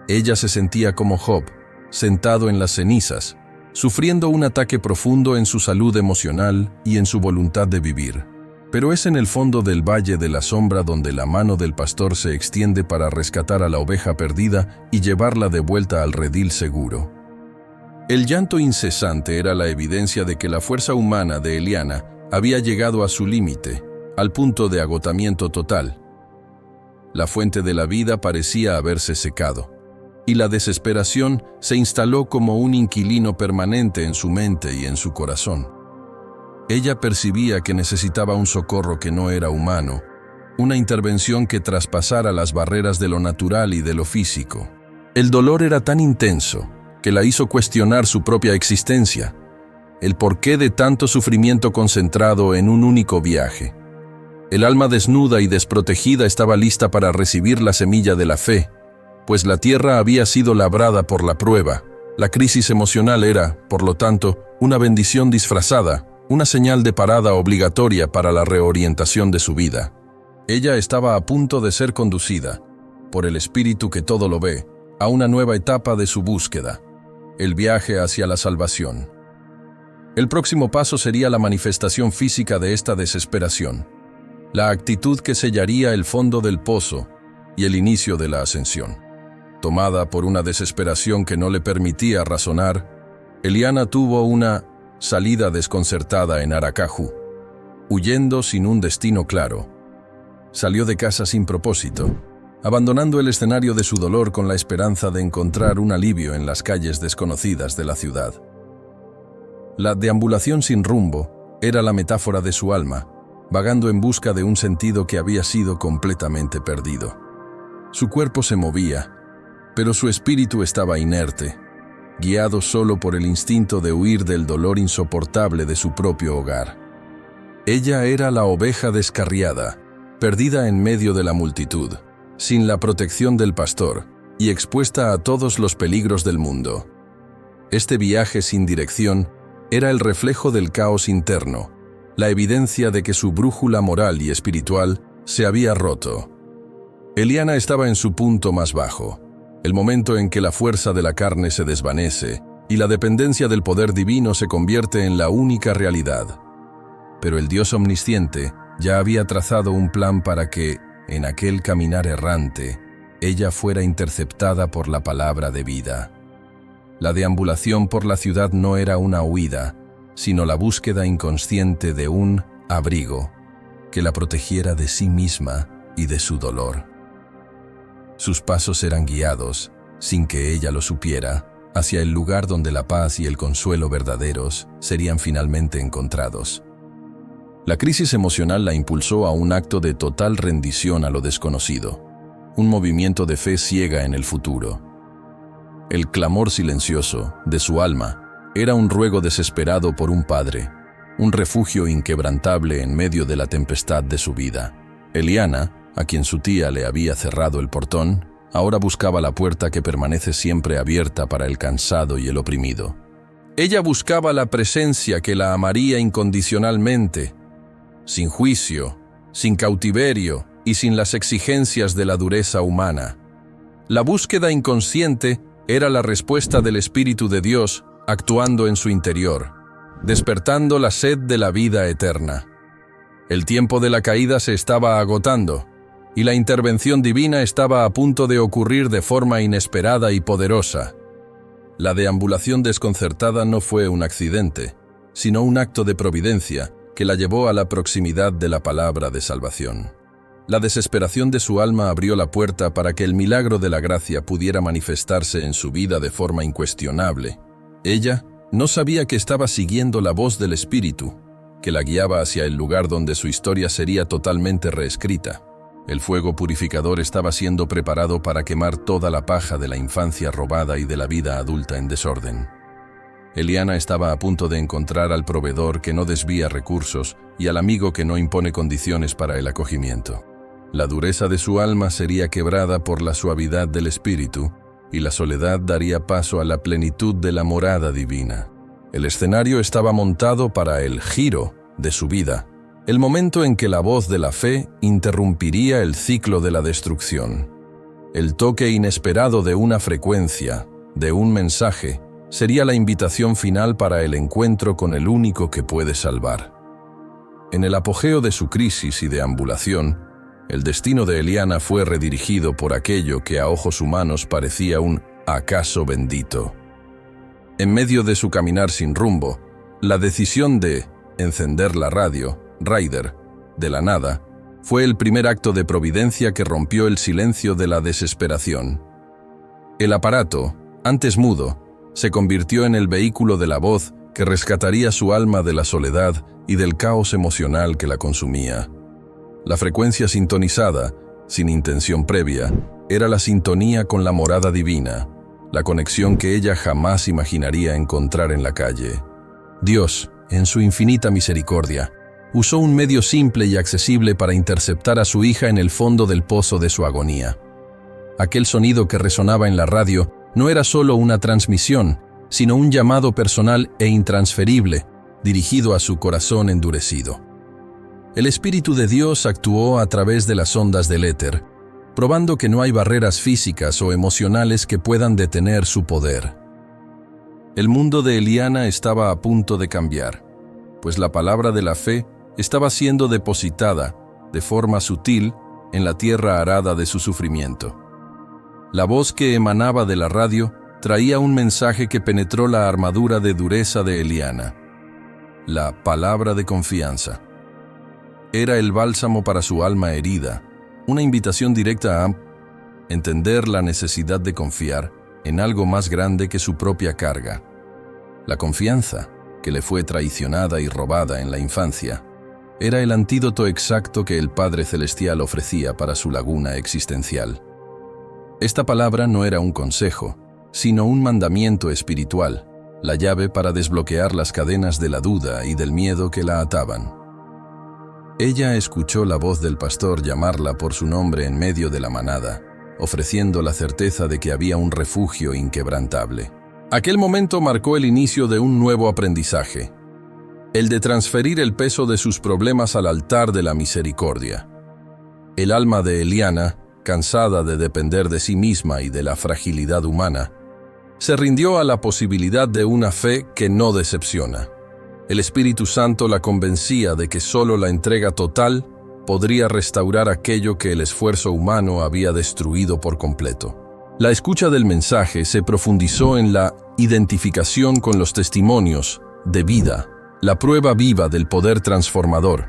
Ella se sentía como Job, sentado en las cenizas, sufriendo un ataque profundo en su salud emocional y en su voluntad de vivir. Pero es en el fondo del valle de la sombra donde la mano del pastor se extiende para rescatar a la oveja perdida y llevarla de vuelta al redil seguro. El llanto incesante era la evidencia de que la fuerza humana de Eliana había llegado a su límite, al punto de agotamiento total. La fuente de la vida parecía haberse secado, y la desesperación se instaló como un inquilino permanente en su mente y en su corazón. Ella percibía que necesitaba un socorro que no era humano, una intervención que traspasara las barreras de lo natural y de lo físico. El dolor era tan intenso que la hizo cuestionar su propia existencia, el porqué de tanto sufrimiento concentrado en un único viaje. El alma desnuda y desprotegida estaba lista para recibir la semilla de la fe, pues la tierra había sido labrada por la prueba. La crisis emocional era, por lo tanto, una bendición disfrazada, una señal de parada obligatoria para la reorientación de su vida. Ella estaba a punto de ser conducida, por el Espíritu que todo lo ve, a una nueva etapa de su búsqueda, el viaje hacia la salvación. El próximo paso sería la manifestación física de esta desesperación, la actitud que sellaría el fondo del pozo y el inicio de la ascensión. Tomada por una desesperación que no le permitía razonar, Eliana tuvo una salida desconcertada en Aracaju, huyendo sin un destino claro. Salió de casa sin propósito, abandonando el escenario de su dolor con la esperanza de encontrar un alivio en las calles desconocidas de la ciudad. La deambulación sin rumbo era la metáfora de su alma, vagando en busca de un sentido que había sido completamente perdido. Su cuerpo se movía, pero su espíritu estaba inerte, guiado solo por el instinto de huir del dolor insoportable de su propio hogar. Ella era la oveja descarriada, perdida en medio de la multitud, sin la protección del pastor y expuesta a todos los peligros del mundo. Este viaje sin dirección era el reflejo del caos interno, la evidencia de que su brújula moral y espiritual se había roto. Eliana estaba en su punto más bajo, el momento en que la fuerza de la carne se desvanece y la dependencia del poder divino se convierte en la única realidad. Pero el Dios omnisciente ya había trazado un plan para que, en aquel caminar errante, ella fuera interceptada por la palabra de vida. La deambulación por la ciudad no era una huida, sino la búsqueda inconsciente de un abrigo que la protegiera de sí misma y de su dolor. Sus pasos eran guiados, sin que ella lo supiera, hacia el lugar donde la paz y el consuelo verdaderos serían finalmente encontrados. La crisis emocional la impulsó a un acto de total rendición a lo desconocido, un movimiento de fe ciega en el futuro. El clamor silencioso de su alma era un ruego desesperado por un padre, un refugio inquebrantable en medio de la tempestad de su vida. Eliana, a quien su tía le había cerrado el portón, ahora buscaba la puerta que permanece siempre abierta para el cansado y el oprimido. Ella buscaba la presencia que la amaría incondicionalmente, sin juicio, sin cautiverio y sin las exigencias de la dureza humana. La búsqueda inconsciente era la respuesta del Espíritu de Dios actuando en su interior, despertando la sed de la vida eterna. El tiempo de la caída se estaba agotando, y la intervención divina estaba a punto de ocurrir de forma inesperada y poderosa. La deambulación desconcertada no fue un accidente, sino un acto de providencia que la llevó a la proximidad de la palabra de salvación. La desesperación de su alma abrió la puerta para que el milagro de la gracia pudiera manifestarse en su vida de forma incuestionable. Ella no sabía que estaba siguiendo la voz del Espíritu, que la guiaba hacia el lugar donde su historia sería totalmente reescrita. El fuego purificador estaba siendo preparado para quemar toda la paja de la infancia robada y de la vida adulta en desorden. Eliana estaba a punto de encontrar al proveedor que no desvía recursos y al amigo que no impone condiciones para el acogimiento. La dureza de su alma sería quebrada por la suavidad del Espíritu, y la soledad daría paso a la plenitud de la morada divina. El escenario estaba montado para el giro de su vida, el momento en que la voz de la fe interrumpiría el ciclo de la destrucción. El toque inesperado de una frecuencia, de un mensaje, sería la invitación final para el encuentro con el único que puede salvar. En el apogeo de su crisis y deambulación, el destino de Eliana fue redirigido por aquello que a ojos humanos parecía un acaso bendito. En medio de su caminar sin rumbo, la decisión de encender la radio, Ryder, de la nada, fue el primer acto de providencia que rompió el silencio de la desesperación. El aparato, antes mudo, se convirtió en el vehículo de la voz que rescataría su alma de la soledad y del caos emocional que la consumía. La frecuencia sintonizada, sin intención previa, era la sintonía con la morada divina, la conexión que ella jamás imaginaría encontrar en la calle. Dios, en su infinita misericordia, usó un medio simple y accesible para interceptar a su hija en el fondo del pozo de su agonía. Aquel sonido que resonaba en la radio no era solo una transmisión, sino un llamado personal e intransferible, dirigido a su corazón endurecido. El Espíritu de Dios actuó a través de las ondas del éter, probando que no hay barreras físicas o emocionales que puedan detener su poder. El mundo de Eliana estaba a punto de cambiar, pues la palabra de la fe estaba siendo depositada, de forma sutil, en la tierra arada de su sufrimiento. La voz que emanaba de la radio traía un mensaje que penetró la armadura de dureza de Eliana. La palabra de confianza. Era el bálsamo para su alma herida, una invitación directa a entender la necesidad de confiar en algo más grande que su propia carga. La confianza, que le fue traicionada y robada en la infancia, era el antídoto exacto que el Padre Celestial ofrecía para su laguna existencial. Esta palabra no era un consejo, sino un mandamiento espiritual, la llave para desbloquear las cadenas de la duda y del miedo que la ataban. Ella escuchó la voz del pastor llamarla por su nombre en medio de la manada, ofreciendo la certeza de que había un refugio inquebrantable. Aquel momento marcó el inicio de un nuevo aprendizaje, el de transferir el peso de sus problemas al altar de la misericordia. El alma de Eliana cansada de depender de sí misma y de la fragilidad humana, se rindió a la posibilidad de una fe que no decepciona. El Espíritu Santo la convencía de que solo la entrega total podría restaurar aquello que el esfuerzo humano había destruido por completo. La escucha del mensaje se profundizó en la identificación con los testimonios de vida, la prueba viva del poder transformador.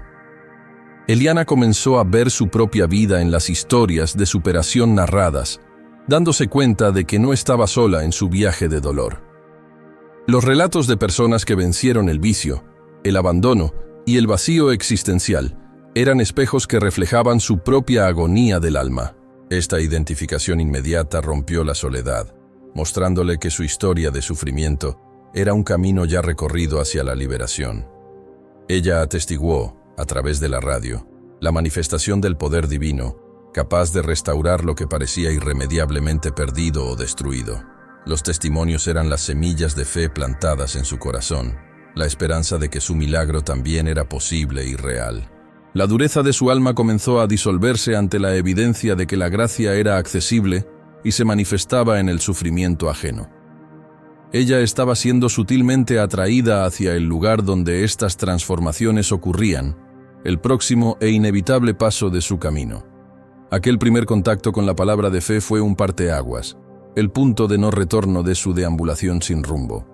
Eliana comenzó a ver su propia vida en las historias de superación narradas, dándose cuenta de que no estaba sola en su viaje de dolor. Los relatos de personas que vencieron el vicio, el abandono y el vacío existencial eran espejos que reflejaban su propia agonía del alma. Esta identificación inmediata rompió la soledad, mostrándole que su historia de sufrimiento era un camino ya recorrido hacia la liberación. Ella atestiguó, a través de la radio, la manifestación del poder divino, capaz de restaurar lo que parecía irremediablemente perdido o destruido. Los testimonios eran las semillas de fe plantadas en su corazón, la esperanza de que su milagro también era posible y real. La dureza de su alma comenzó a disolverse ante la evidencia de que la gracia era accesible y se manifestaba en el sufrimiento ajeno. Ella estaba siendo sutilmente atraída hacia el lugar donde estas transformaciones ocurrían, el próximo e inevitable paso de su camino. Aquel primer contacto con la palabra de fe fue un parteaguas, el punto de no retorno de su deambulación sin rumbo.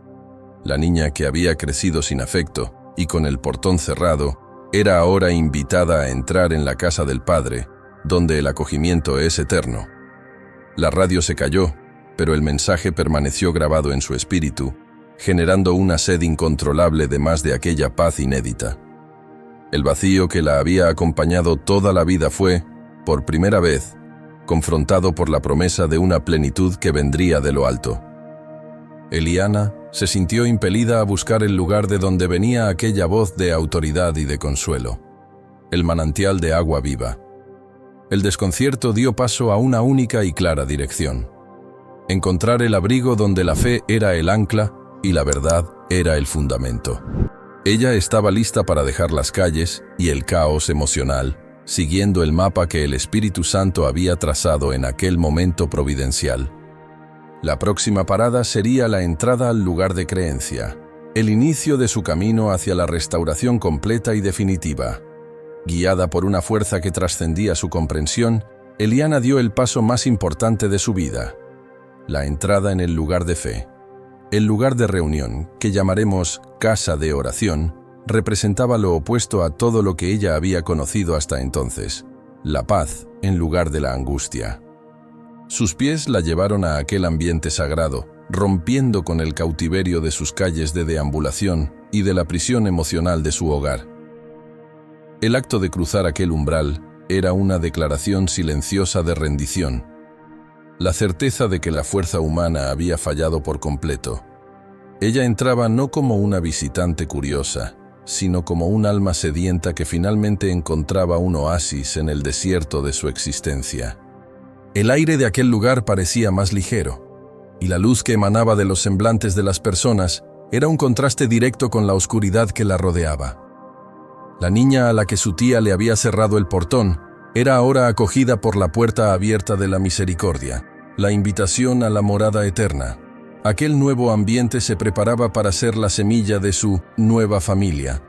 La niña que había crecido sin afecto y con el portón cerrado, era ahora invitada a entrar en la casa del Padre, donde el acogimiento es eterno. La radio se cayó, pero el mensaje permaneció grabado en su espíritu, generando una sed incontrolable de más de aquella paz inédita. El vacío que la había acompañado toda la vida fue, por primera vez, confrontado por la promesa de una plenitud que vendría de lo alto. Eliana se sintió impelida a buscar el lugar de donde venía aquella voz de autoridad y de consuelo, el manantial de agua viva. El desconcierto dio paso a una única y clara dirección: encontrar el abrigo donde la fe era el ancla y la verdad era el fundamento. Ella estaba lista para dejar las calles y el caos emocional, siguiendo el mapa que el Espíritu Santo había trazado en aquel momento providencial. La próxima parada sería la entrada al lugar de creencia, el inicio de su camino hacia la restauración completa y definitiva. Guiada por una fuerza que trascendía su comprensión, Eliana dio el paso más importante de su vida: la entrada en el lugar de fe. El lugar de reunión, que llamaremos casa de oración, representaba lo opuesto a todo lo que ella había conocido hasta entonces: la paz en lugar de la angustia. Sus pies la llevaron a aquel ambiente sagrado, rompiendo con el cautiverio de sus calles de deambulación y de la prisión emocional de su hogar. El acto de cruzar aquel umbral era una declaración silenciosa de rendición, la certeza de que la fuerza humana había fallado por completo. Ella entraba no como una visitante curiosa, sino como un alma sedienta que finalmente encontraba un oasis en el desierto de su existencia. El aire de aquel lugar parecía más ligero, y la luz que emanaba de los semblantes de las personas era un contraste directo con la oscuridad que la rodeaba. La niña a la que su tía le había cerrado el portón era ahora acogida por la puerta abierta de la misericordia, la invitación a la morada eterna. Aquel nuevo ambiente se preparaba para ser la semilla de su nueva familia,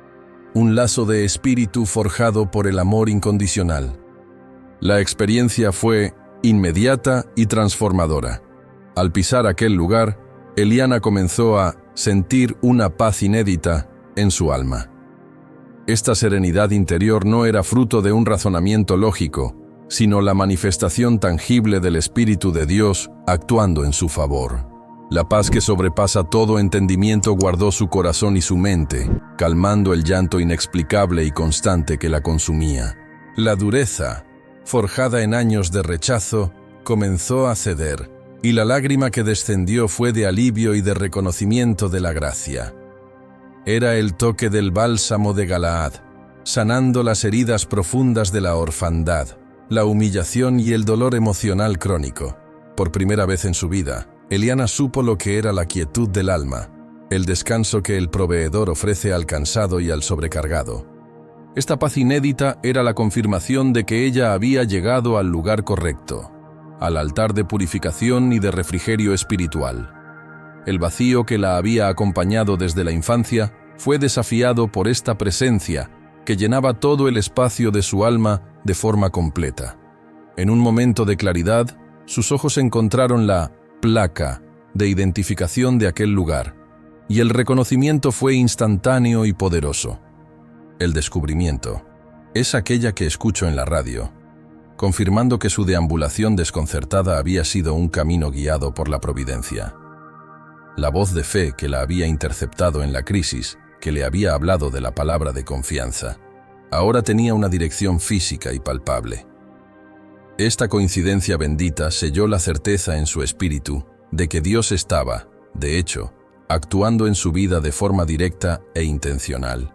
un lazo de espíritu forjado por el amor incondicional. La experiencia fue inmediata y transformadora. Al pisar aquel lugar, Eliana comenzó a sentir una paz inédita en su alma. Esta serenidad interior no era fruto de un razonamiento lógico, sino la manifestación tangible del Espíritu de Dios actuando en su favor. La paz que sobrepasa todo entendimiento guardó su corazón y su mente, calmando el llanto inexplicable y constante que la consumía. La dureza, forjada en años de rechazo, comenzó a ceder, y la lágrima que descendió fue de alivio y de reconocimiento de la gracia. Era el toque del bálsamo de Galaad, sanando las heridas profundas de la orfandad, la humillación y el dolor emocional crónico. Por primera vez en su vida, Eliana supo lo que era la quietud del alma, el descanso que el proveedor ofrece al cansado y al sobrecargado. Esta paz inédita era la confirmación de que ella había llegado al lugar correcto, al altar de purificación y de refrigerio espiritual. El vacío que la había acompañado desde la infancia fue desafiado por esta presencia que llenaba todo el espacio de su alma de forma completa. En un momento de claridad, sus ojos encontraron la placa de identificación de aquel lugar, y el reconocimiento fue instantáneo y poderoso. El descubrimiento es aquella que escucho en la radio, confirmando que su deambulación desconcertada había sido un camino guiado por la providencia. La voz de fe que la había interceptado en la crisis, que le había hablado de la palabra de confianza, ahora tenía una dirección física y palpable. Esta coincidencia bendita selló la certeza en su espíritu de que Dios estaba, de hecho, actuando en su vida de forma directa e intencional.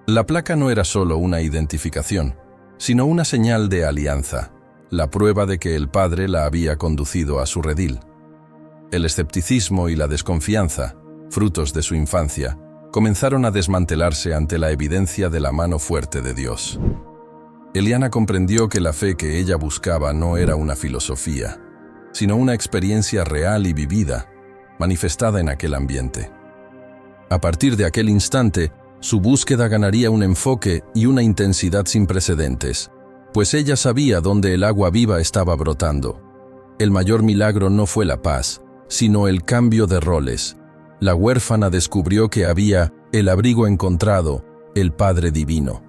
La placa no era solo una identificación, sino una señal de alianza, la prueba de que el Padre la había conducido a su redil. El escepticismo y la desconfianza, frutos de su infancia, comenzaron a desmantelarse ante la evidencia de la mano fuerte de Dios. Eliana comprendió que la fe que ella buscaba no era una filosofía, sino una experiencia real y vivida, manifestada en aquel ambiente. A partir de aquel instante, su búsqueda ganaría un enfoque y una intensidad sin precedentes, pues ella sabía dónde el agua viva estaba brotando. El mayor milagro no fue la paz, sino el cambio de roles. La huérfana descubrió que había el abrigo encontrado, el Padre Divino.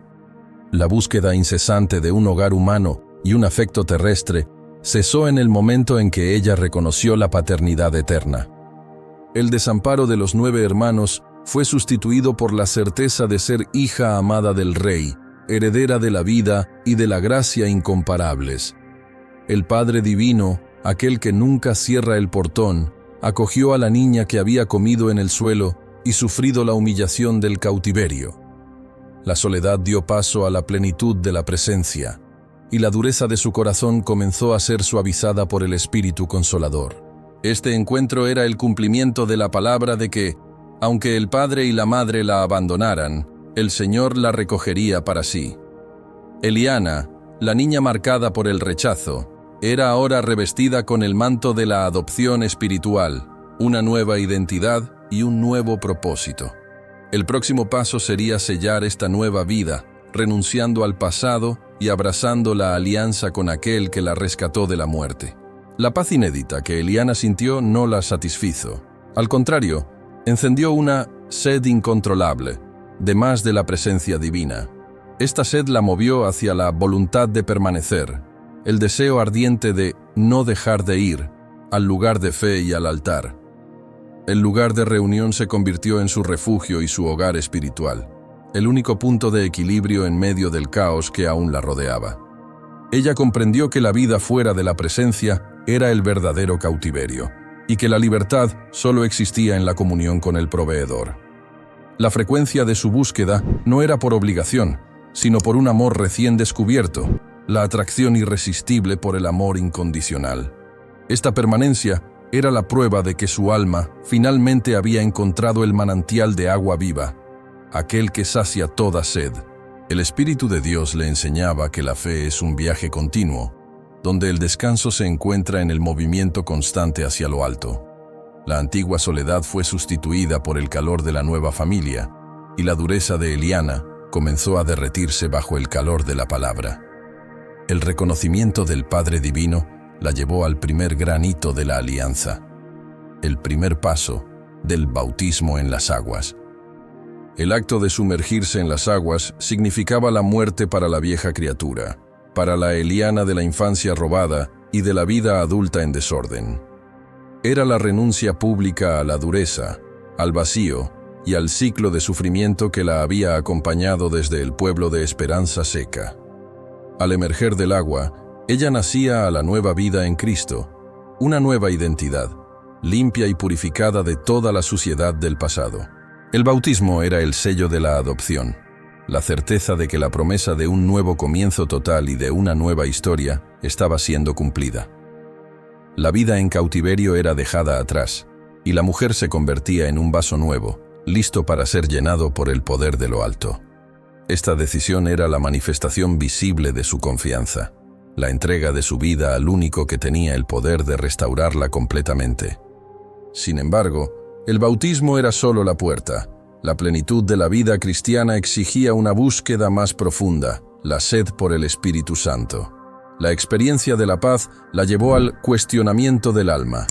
La búsqueda incesante de un hogar humano y un afecto terrestre cesó en el momento en que ella reconoció la paternidad eterna. El desamparo de los 9 hermanos fue sustituido por la certeza de ser hija amada del Rey, heredera de la vida y de la gracia incomparables. El Padre Divino, aquel que nunca cierra el portón, acogió a la niña que había comido en el suelo y sufrido la humillación del cautiverio. La soledad dio paso a la plenitud de la presencia, y la dureza de su corazón comenzó a ser suavizada por el Espíritu Consolador. Este encuentro era el cumplimiento de la palabra de que, aunque el padre y la madre la abandonaran, el Señor la recogería para sí. Eliana, la niña marcada por el rechazo, era ahora revestida con el manto de la adopción espiritual, una nueva identidad y un nuevo propósito. El próximo paso sería sellar esta nueva vida, renunciando al pasado y abrazando la alianza con aquel que la rescató de la muerte. La paz inédita que Eliana sintió no la satisfizo. Al contrario, encendió una sed incontrolable, de más de la presencia divina. Esta sed la movió hacia la voluntad de permanecer, el deseo ardiente de no dejar de ir al lugar de fe y al altar. El lugar de reunión se convirtió en su refugio y su hogar espiritual, el único punto de equilibrio en medio del caos que aún la rodeaba. Ella comprendió que la vida fuera de la presencia era el verdadero cautiverio, y que la libertad solo existía en la comunión con el proveedor. La frecuencia de su búsqueda no era por obligación, sino por un amor recién descubierto, la atracción irresistible por el amor incondicional. Esta permanencia era la prueba de que su alma finalmente había encontrado el manantial de agua viva, aquel que sacia toda sed. El Espíritu de Dios le enseñaba que la fe es un viaje continuo, donde el descanso se encuentra en el movimiento constante hacia lo alto. La antigua soledad fue sustituida por el calor de la nueva familia, y la dureza de Eliana comenzó a derretirse bajo el calor de la palabra. El reconocimiento del Padre Divino la llevó al primer gran hito de la alianza, el primer paso del bautismo en las aguas. El acto de sumergirse en las aguas significaba la muerte para la vieja criatura, para la Eliana de la infancia robada y de la vida adulta en desorden. Era la renuncia pública a la dureza, al vacío y al ciclo de sufrimiento que la había acompañado desde el pueblo de Esperanza Seca. Al emerger del agua, ella nacía a la nueva vida en Cristo, una nueva identidad, limpia y purificada de toda la suciedad del pasado. El bautismo era el sello de la adopción, la certeza de que la promesa de un nuevo comienzo total y de una nueva historia estaba siendo cumplida. La vida en cautiverio era dejada atrás, y la mujer se convertía en un vaso nuevo, listo para ser llenado por el poder de lo alto. Esta decisión era la manifestación visible de su confianza, la entrega de su vida al único que tenía el poder de restaurarla completamente. Sin embargo, el bautismo era solo la puerta. La plenitud de la vida cristiana exigía una búsqueda más profunda, la sed por el Espíritu Santo. La experiencia de la paz la llevó al cuestionamiento del alma.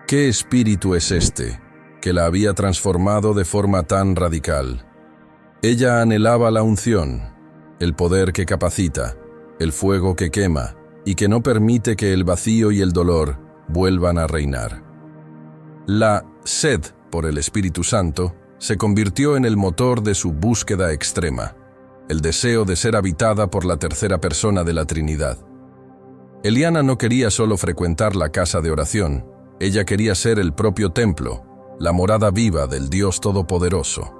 ¿Qué espíritu es este, que la había transformado de forma tan radical? Ella anhelaba la unción, el poder que capacita, el fuego que quema y que no permite que el vacío y el dolor vuelvan a reinar. La sed por el Espíritu Santo se convirtió en el motor de su búsqueda extrema, el deseo de ser habitada por la tercera persona de la Trinidad. Eliana no quería solo frecuentar la casa de oración, ella quería ser el propio templo, la morada viva del Dios Todopoderoso.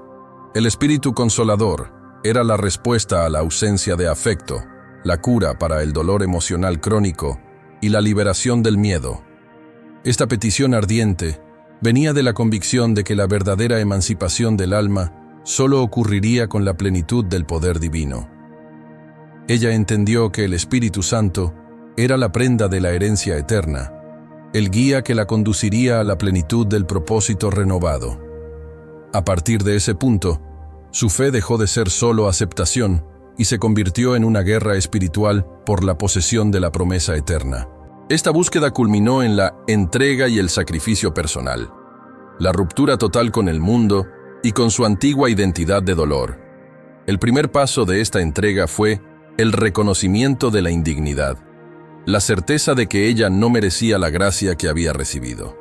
El Espíritu Consolador era la respuesta a la ausencia de afecto, la cura para el dolor emocional crónico y la liberación del miedo. Esta petición ardiente venía de la convicción de que la verdadera emancipación del alma solo ocurriría con la plenitud del poder divino. Ella entendió que el Espíritu Santo era la prenda de la herencia eterna, el guía que la conduciría a la plenitud del propósito renovado. A partir de ese punto, su fe dejó de ser solo aceptación y se convirtió en una guerra espiritual por la posesión de la promesa eterna. Esta búsqueda culminó en la entrega y el sacrificio personal, la ruptura total con el mundo y con su antigua identidad de dolor. El primer paso de esta entrega fue el reconocimiento de la indignidad, la certeza de que ella no merecía la gracia que había recibido.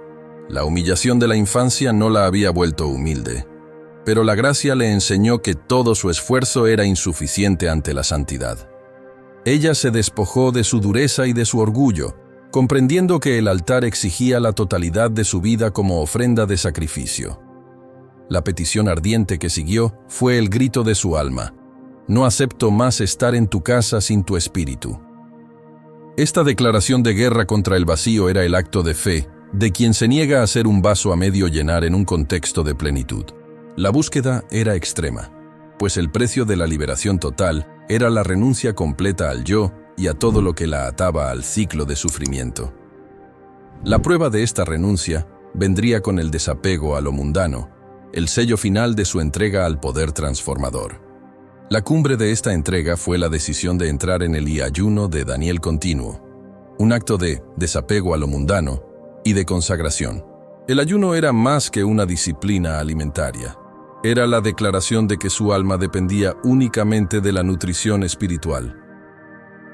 La humillación de la infancia no la había vuelto humilde, pero la gracia le enseñó que todo su esfuerzo era insuficiente ante la santidad. Ella se despojó de su dureza y de su orgullo, comprendiendo que el altar exigía la totalidad de su vida como ofrenda de sacrificio. La petición ardiente que siguió fue el grito de su alma: «No acepto más estar en tu casa sin tu espíritu». Esta declaración de guerra contra el vacío era el acto de fe de quien se niega a hacer un vaso a medio llenar en un contexto de plenitud. La búsqueda era extrema, pues el precio de la liberación total era la renuncia completa al yo y a todo lo que la ataba al ciclo de sufrimiento. La prueba de esta renuncia vendría con el desapego a lo mundano, el sello final de su entrega al poder transformador. La cumbre de esta entrega fue la decisión de entrar en el ayuno de Daniel continuo, un acto de desapego a lo mundano y de consagración. El ayuno era más que una disciplina alimentaria. Era la declaración de que su alma dependía únicamente de la nutrición espiritual.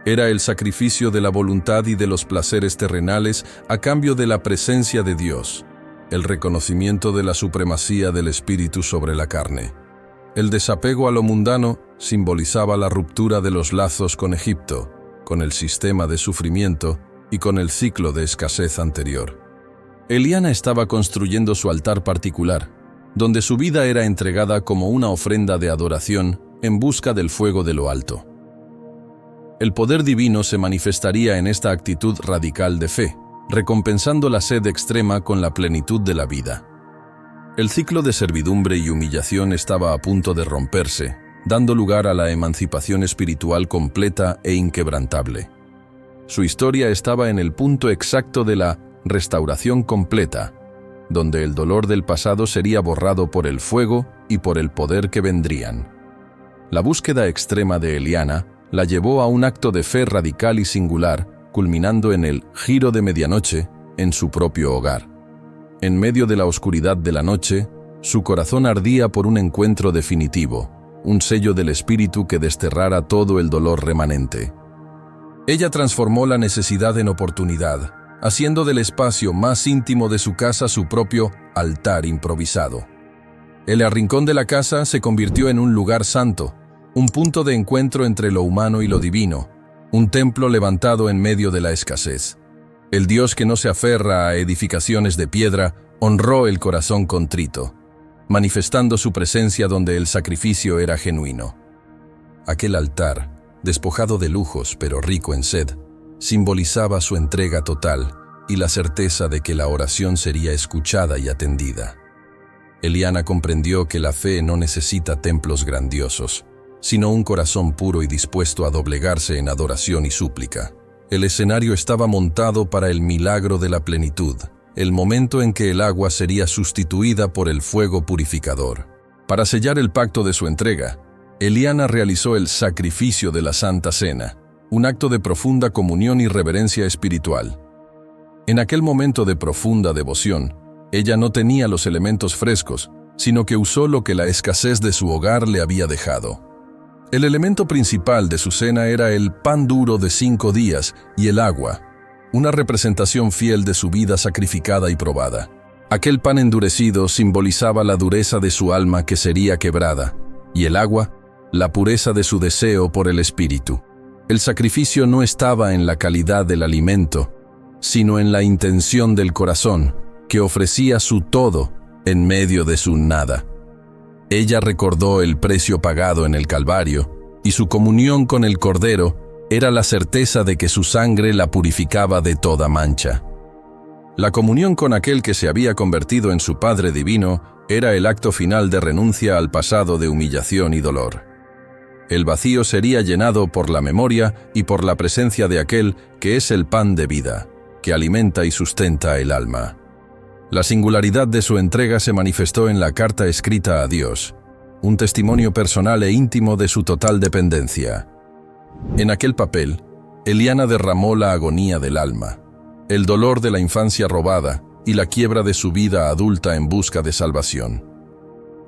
Era el sacrificio de la voluntad y de los placeres terrenales a cambio de la presencia de Dios, el reconocimiento de la supremacía del espíritu sobre la carne. El desapego a lo mundano simbolizaba la ruptura de los lazos con Egipto, con el sistema de sufrimiento y con el ciclo de escasez anterior. Eliana estaba construyendo su altar particular, donde su vida era entregada como una ofrenda de adoración en busca del fuego de lo alto. El poder divino se manifestaría en esta actitud radical de fe, recompensando la sed extrema con la plenitud de la vida. El ciclo de servidumbre y humillación estaba a punto de romperse, dando lugar a la emancipación espiritual completa e inquebrantable. Su historia estaba en el punto exacto de la restauración completa, donde el dolor del pasado sería borrado por el fuego y por el poder que vendrían. La búsqueda extrema de Eliana la llevó a un acto de fe radical y singular, culminando en el giro de medianoche en su propio hogar. En medio de la oscuridad de la noche, su corazón ardía por un encuentro definitivo, un sello del espíritu que desterrara todo el dolor remanente. Ella transformó la necesidad en oportunidad, haciendo del espacio más íntimo de su casa su propio altar improvisado. El arrincón de la casa se convirtió en un lugar santo, un punto de encuentro entre lo humano y lo divino, un templo levantado en medio de la escasez. El Dios que no se aferra a edificaciones de piedra honró el corazón contrito, manifestando su presencia donde el sacrificio era genuino. Aquel altar, despojado de lujos pero rico en sed, simbolizaba su entrega total y la certeza de que la oración sería escuchada y atendida. Eliana comprendió que la fe no necesita templos grandiosos, sino un corazón puro y dispuesto a doblegarse en adoración y súplica. El escenario estaba montado para el milagro de la plenitud, el momento en que el agua sería sustituida por el fuego purificador. Para sellar el pacto de su entrega, Eliana realizó el sacrificio de la Santa Cena, un acto de profunda comunión y reverencia espiritual. En aquel momento de profunda devoción, ella no tenía los elementos frescos, sino que usó lo que la escasez de su hogar le había dejado. El elemento principal de su cena era el pan duro de 5 días y el agua, una representación fiel de su vida sacrificada y probada. Aquel pan endurecido simbolizaba la dureza de su alma que sería quebrada, y el agua, la pureza de su deseo por el Espíritu. El sacrificio no estaba en la calidad del alimento, sino en la intención del corazón, que ofrecía su todo en medio de su nada. Ella recordó el precio pagado en el Calvario, y su comunión con el Cordero era la certeza de que su sangre la purificaba de toda mancha. La comunión con aquel que se había convertido en su Padre Divino era el acto final de renuncia al pasado de humillación y dolor. El vacío sería llenado por la memoria y por la presencia de aquel que es el pan de vida, que alimenta y sustenta el alma. La singularidad de su entrega se manifestó en la carta escrita a Dios, un testimonio personal e íntimo de su total dependencia. En aquel papel, Eliana derramó la agonía del alma, el dolor de la infancia robada y la quiebra de su vida adulta en busca de salvación.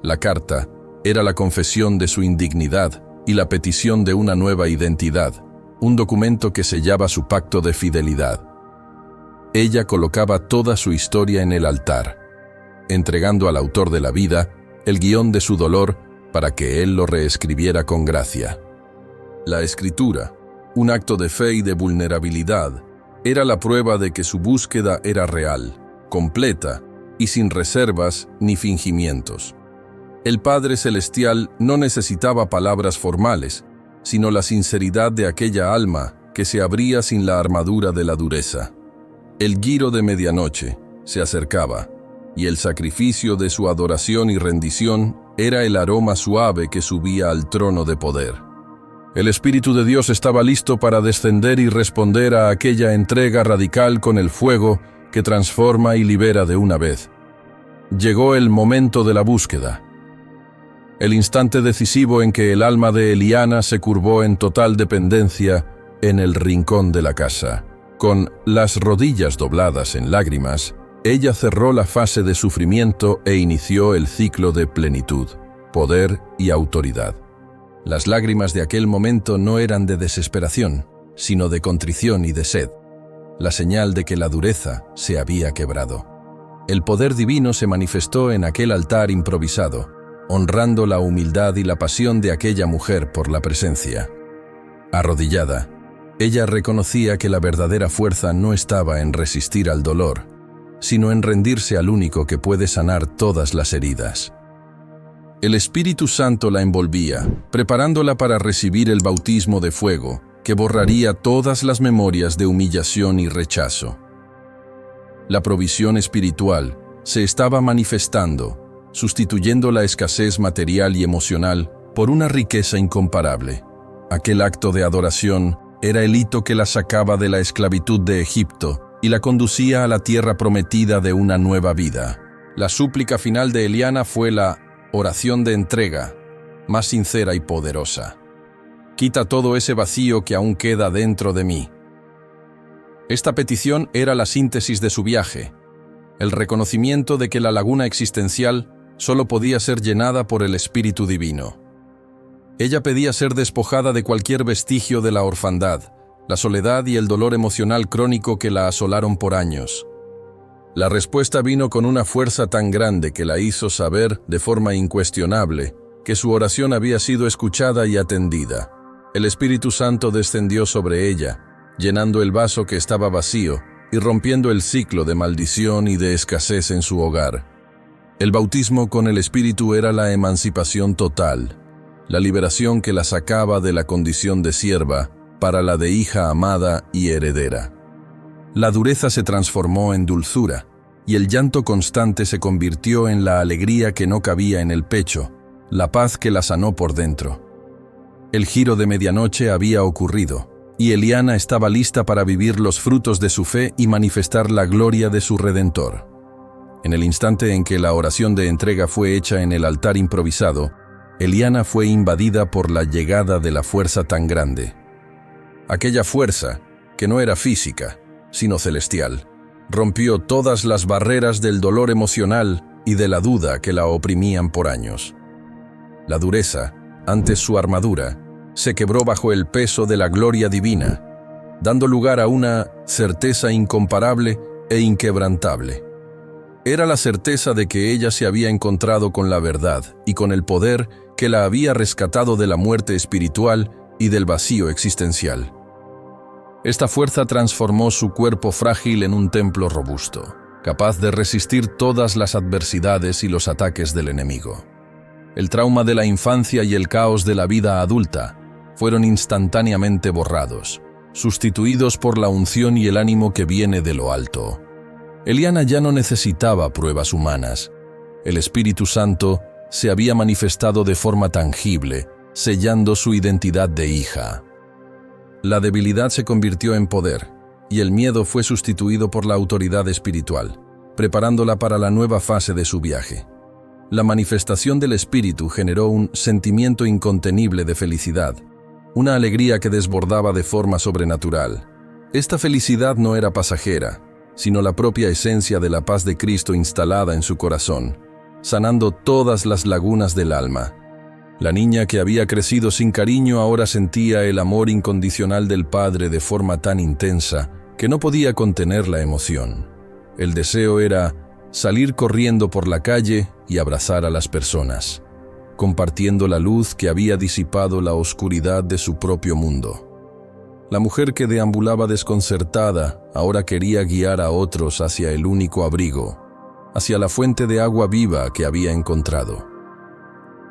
La carta era la confesión de su indignidad y la petición de una nueva identidad, un documento que sellaba su pacto de fidelidad. Ella colocaba toda su historia en el altar, entregando al autor de la vida el guión de su dolor para que él lo reescribiera con gracia. La escritura, un acto de fe y de vulnerabilidad, era la prueba de que su búsqueda era real, completa y sin reservas ni fingimientos. El Padre Celestial no necesitaba palabras formales, sino la sinceridad de aquella alma que se abría sin la armadura de la dureza. El giro de medianoche se acercaba, y el sacrificio de su adoración y rendición era el aroma suave que subía al trono de poder. El Espíritu de Dios estaba listo para descender y responder a aquella entrega radical con el fuego que transforma y libera de una vez. Llegó el momento de la búsqueda. El instante decisivo en que el alma de Eliana se curvó en total dependencia en el rincón de la casa. Con las rodillas dobladas en lágrimas, ella cerró la fase de sufrimiento e inició el ciclo de plenitud, poder y autoridad. Las lágrimas de aquel momento no eran de desesperación, sino de contrición y de sed, la señal de que la dureza se había quebrado. El poder divino se manifestó en aquel altar improvisado, honrando la humildad y la pasión de aquella mujer por la presencia. Arrodillada, ella reconocía que la verdadera fuerza no estaba en resistir al dolor, sino en rendirse al único que puede sanar todas las heridas. El Espíritu Santo la envolvía, preparándola para recibir el bautismo de fuego, que borraría todas las memorias de humillación y rechazo. La provisión espiritual se estaba manifestando, sustituyendo la escasez material y emocional por una riqueza incomparable. Aquel acto de adoración era el hito que la sacaba de la esclavitud de Egipto y la conducía a la tierra prometida de una nueva vida. La súplica final de Eliana fue la oración de entrega, más sincera y poderosa. Quita todo ese vacío que aún queda dentro de mí. Esta petición era la síntesis de su viaje, el reconocimiento de que la laguna existencial solo podía ser llenada por el Espíritu Divino. Ella pedía ser despojada de cualquier vestigio de la orfandad, la soledad y el dolor emocional crónico que la asolaron por años. La respuesta vino con una fuerza tan grande que la hizo saber, de forma incuestionable, que su oración había sido escuchada y atendida. El Espíritu Santo descendió sobre ella, llenando el vaso que estaba vacío y rompiendo el ciclo de maldición y de escasez en su hogar. El bautismo con el Espíritu era la emancipación total, la liberación que la sacaba de la condición de sierva para la de hija amada y heredera. La dureza se transformó en dulzura, y el llanto constante se convirtió en la alegría que no cabía en el pecho, la paz que la sanó por dentro. El giro de medianoche había ocurrido, y Eliana estaba lista para vivir los frutos de su fe y manifestar la gloria de su Redentor. En el instante en que la oración de entrega fue hecha en el altar improvisado, Eliana fue invadida por la llegada de la fuerza tan grande. Aquella fuerza, que no era física, sino celestial, rompió todas las barreras del dolor emocional y de la duda que la oprimían por años. La dureza, antes su armadura, se quebró bajo el peso de la gloria divina, dando lugar a una certeza incomparable e inquebrantable. Era la certeza de que ella se había encontrado con la verdad y con el poder que la había rescatado de la muerte espiritual y del vacío existencial. Esta fuerza transformó su cuerpo frágil en un templo robusto, capaz de resistir todas las adversidades y los ataques del enemigo. El trauma de la infancia y el caos de la vida adulta fueron instantáneamente borrados, sustituidos por la unción y el ánimo que viene de lo alto. Eliana ya no necesitaba pruebas humanas. El Espíritu Santo se había manifestado de forma tangible, sellando su identidad de hija. La debilidad se convirtió en poder, y el miedo fue sustituido por la autoridad espiritual, preparándola para la nueva fase de su viaje. La manifestación del Espíritu generó un sentimiento incontenible de felicidad, una alegría que desbordaba de forma sobrenatural. Esta felicidad no era pasajera, sino la propia esencia de la paz de Cristo instalada en su corazón, sanando todas las lagunas del alma. La niña que había crecido sin cariño ahora sentía el amor incondicional del Padre de forma tan intensa que no podía contener la emoción. El deseo era salir corriendo por la calle y abrazar a las personas, compartiendo la luz que había disipado la oscuridad de su propio mundo. La mujer que deambulaba desconcertada ahora quería guiar a otros hacia el único abrigo, hacia la fuente de agua viva que había encontrado.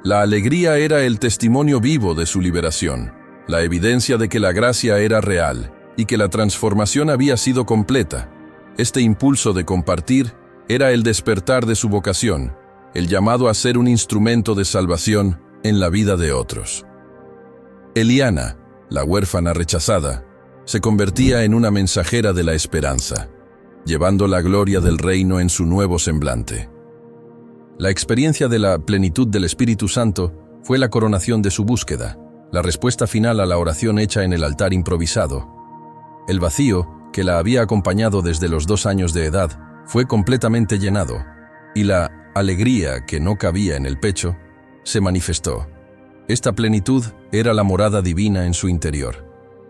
La alegría era el testimonio vivo de su liberación, la evidencia de que la gracia era real y que la transformación había sido completa. Este impulso de compartir era el despertar de su vocación, el llamado a ser un instrumento de salvación en la vida de otros. Eliana, la huérfana rechazada, se convertía en una mensajera de la esperanza, llevando la gloria del reino en su nuevo semblante. La experiencia de la plenitud del Espíritu Santo fue la coronación de su búsqueda, la respuesta final a la oración hecha en el altar improvisado. El vacío, que la había acompañado desde los 2 años de edad, fue completamente llenado, y la alegría que no cabía en el pecho se manifestó. Esta plenitud era la morada divina en su interior,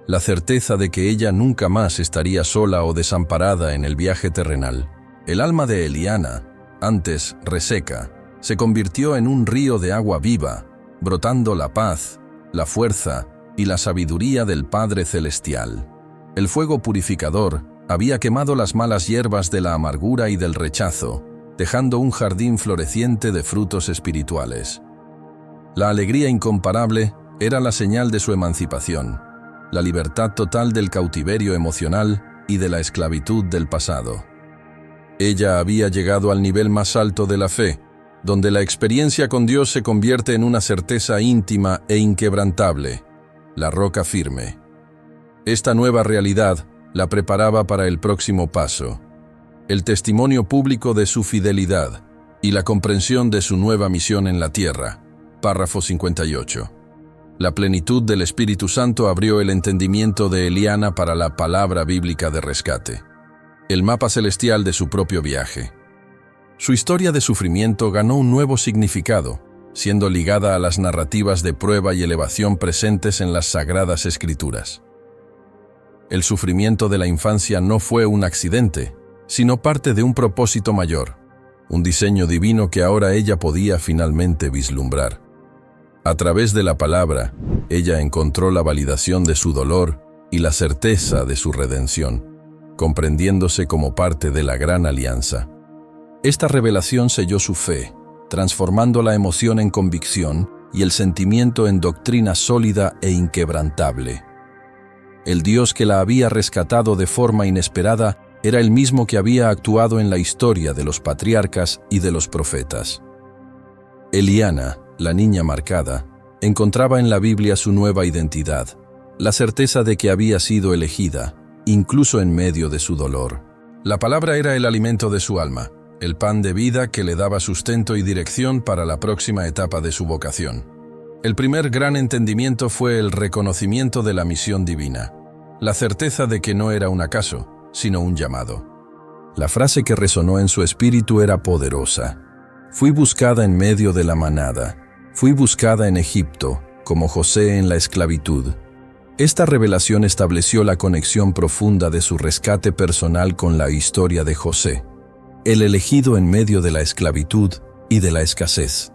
la certeza de que ella nunca más estaría sola o desamparada en el viaje terrenal. El alma de Eliana, antes reseca, se convirtió en un río de agua viva, brotando la paz, la fuerza y la sabiduría del Padre Celestial. El fuego purificador había quemado las malas hierbas de la amargura y del rechazo, dejando un jardín floreciente de frutos espirituales. La alegría incomparable era la señal de su emancipación, la libertad total del cautiverio emocional y de la esclavitud del pasado. Ella había llegado al nivel más alto de la fe, donde la experiencia con Dios se convierte en una certeza íntima e inquebrantable, la roca firme. Esta nueva realidad la preparaba para el próximo paso, el testimonio público de su fidelidad y la comprensión de su nueva misión en la tierra. Párrafo 58. La plenitud del Espíritu Santo abrió el entendimiento de Eliana para la palabra bíblica de rescate, el mapa celestial de su propio viaje. Su historia de sufrimiento ganó un nuevo significado, siendo ligada a las narrativas de prueba y elevación presentes en las Sagradas Escrituras. El sufrimiento de la infancia no fue un accidente, sino parte de un propósito mayor, un diseño divino que ahora ella podía finalmente vislumbrar. A través de la palabra, ella encontró la validación de su dolor y la certeza de su redención, comprendiéndose como parte de la gran alianza. Esta revelación selló su fe, transformando la emoción en convicción y el sentimiento en doctrina sólida e inquebrantable. El Dios que la había rescatado de forma inesperada era el mismo que había actuado en la historia de los patriarcas y de los profetas. Eliana, la niña marcada, Encontraba en la Biblia su nueva identidad, la certeza de que había sido elegida, incluso en medio de su dolor. La palabra era el alimento de su alma, el pan de vida que le daba sustento y dirección para la próxima etapa de su vocación. El primer gran entendimiento fue el reconocimiento de la misión divina, la certeza de que no era un acaso, sino un llamado. La frase que resonó en su espíritu era poderosa. Fui buscada en medio de la manada, fui buscada en Egipto, como José en la esclavitud. Esta revelación estableció la conexión profunda de su rescate personal con la historia de José, el elegido en medio de la esclavitud y de la escasez.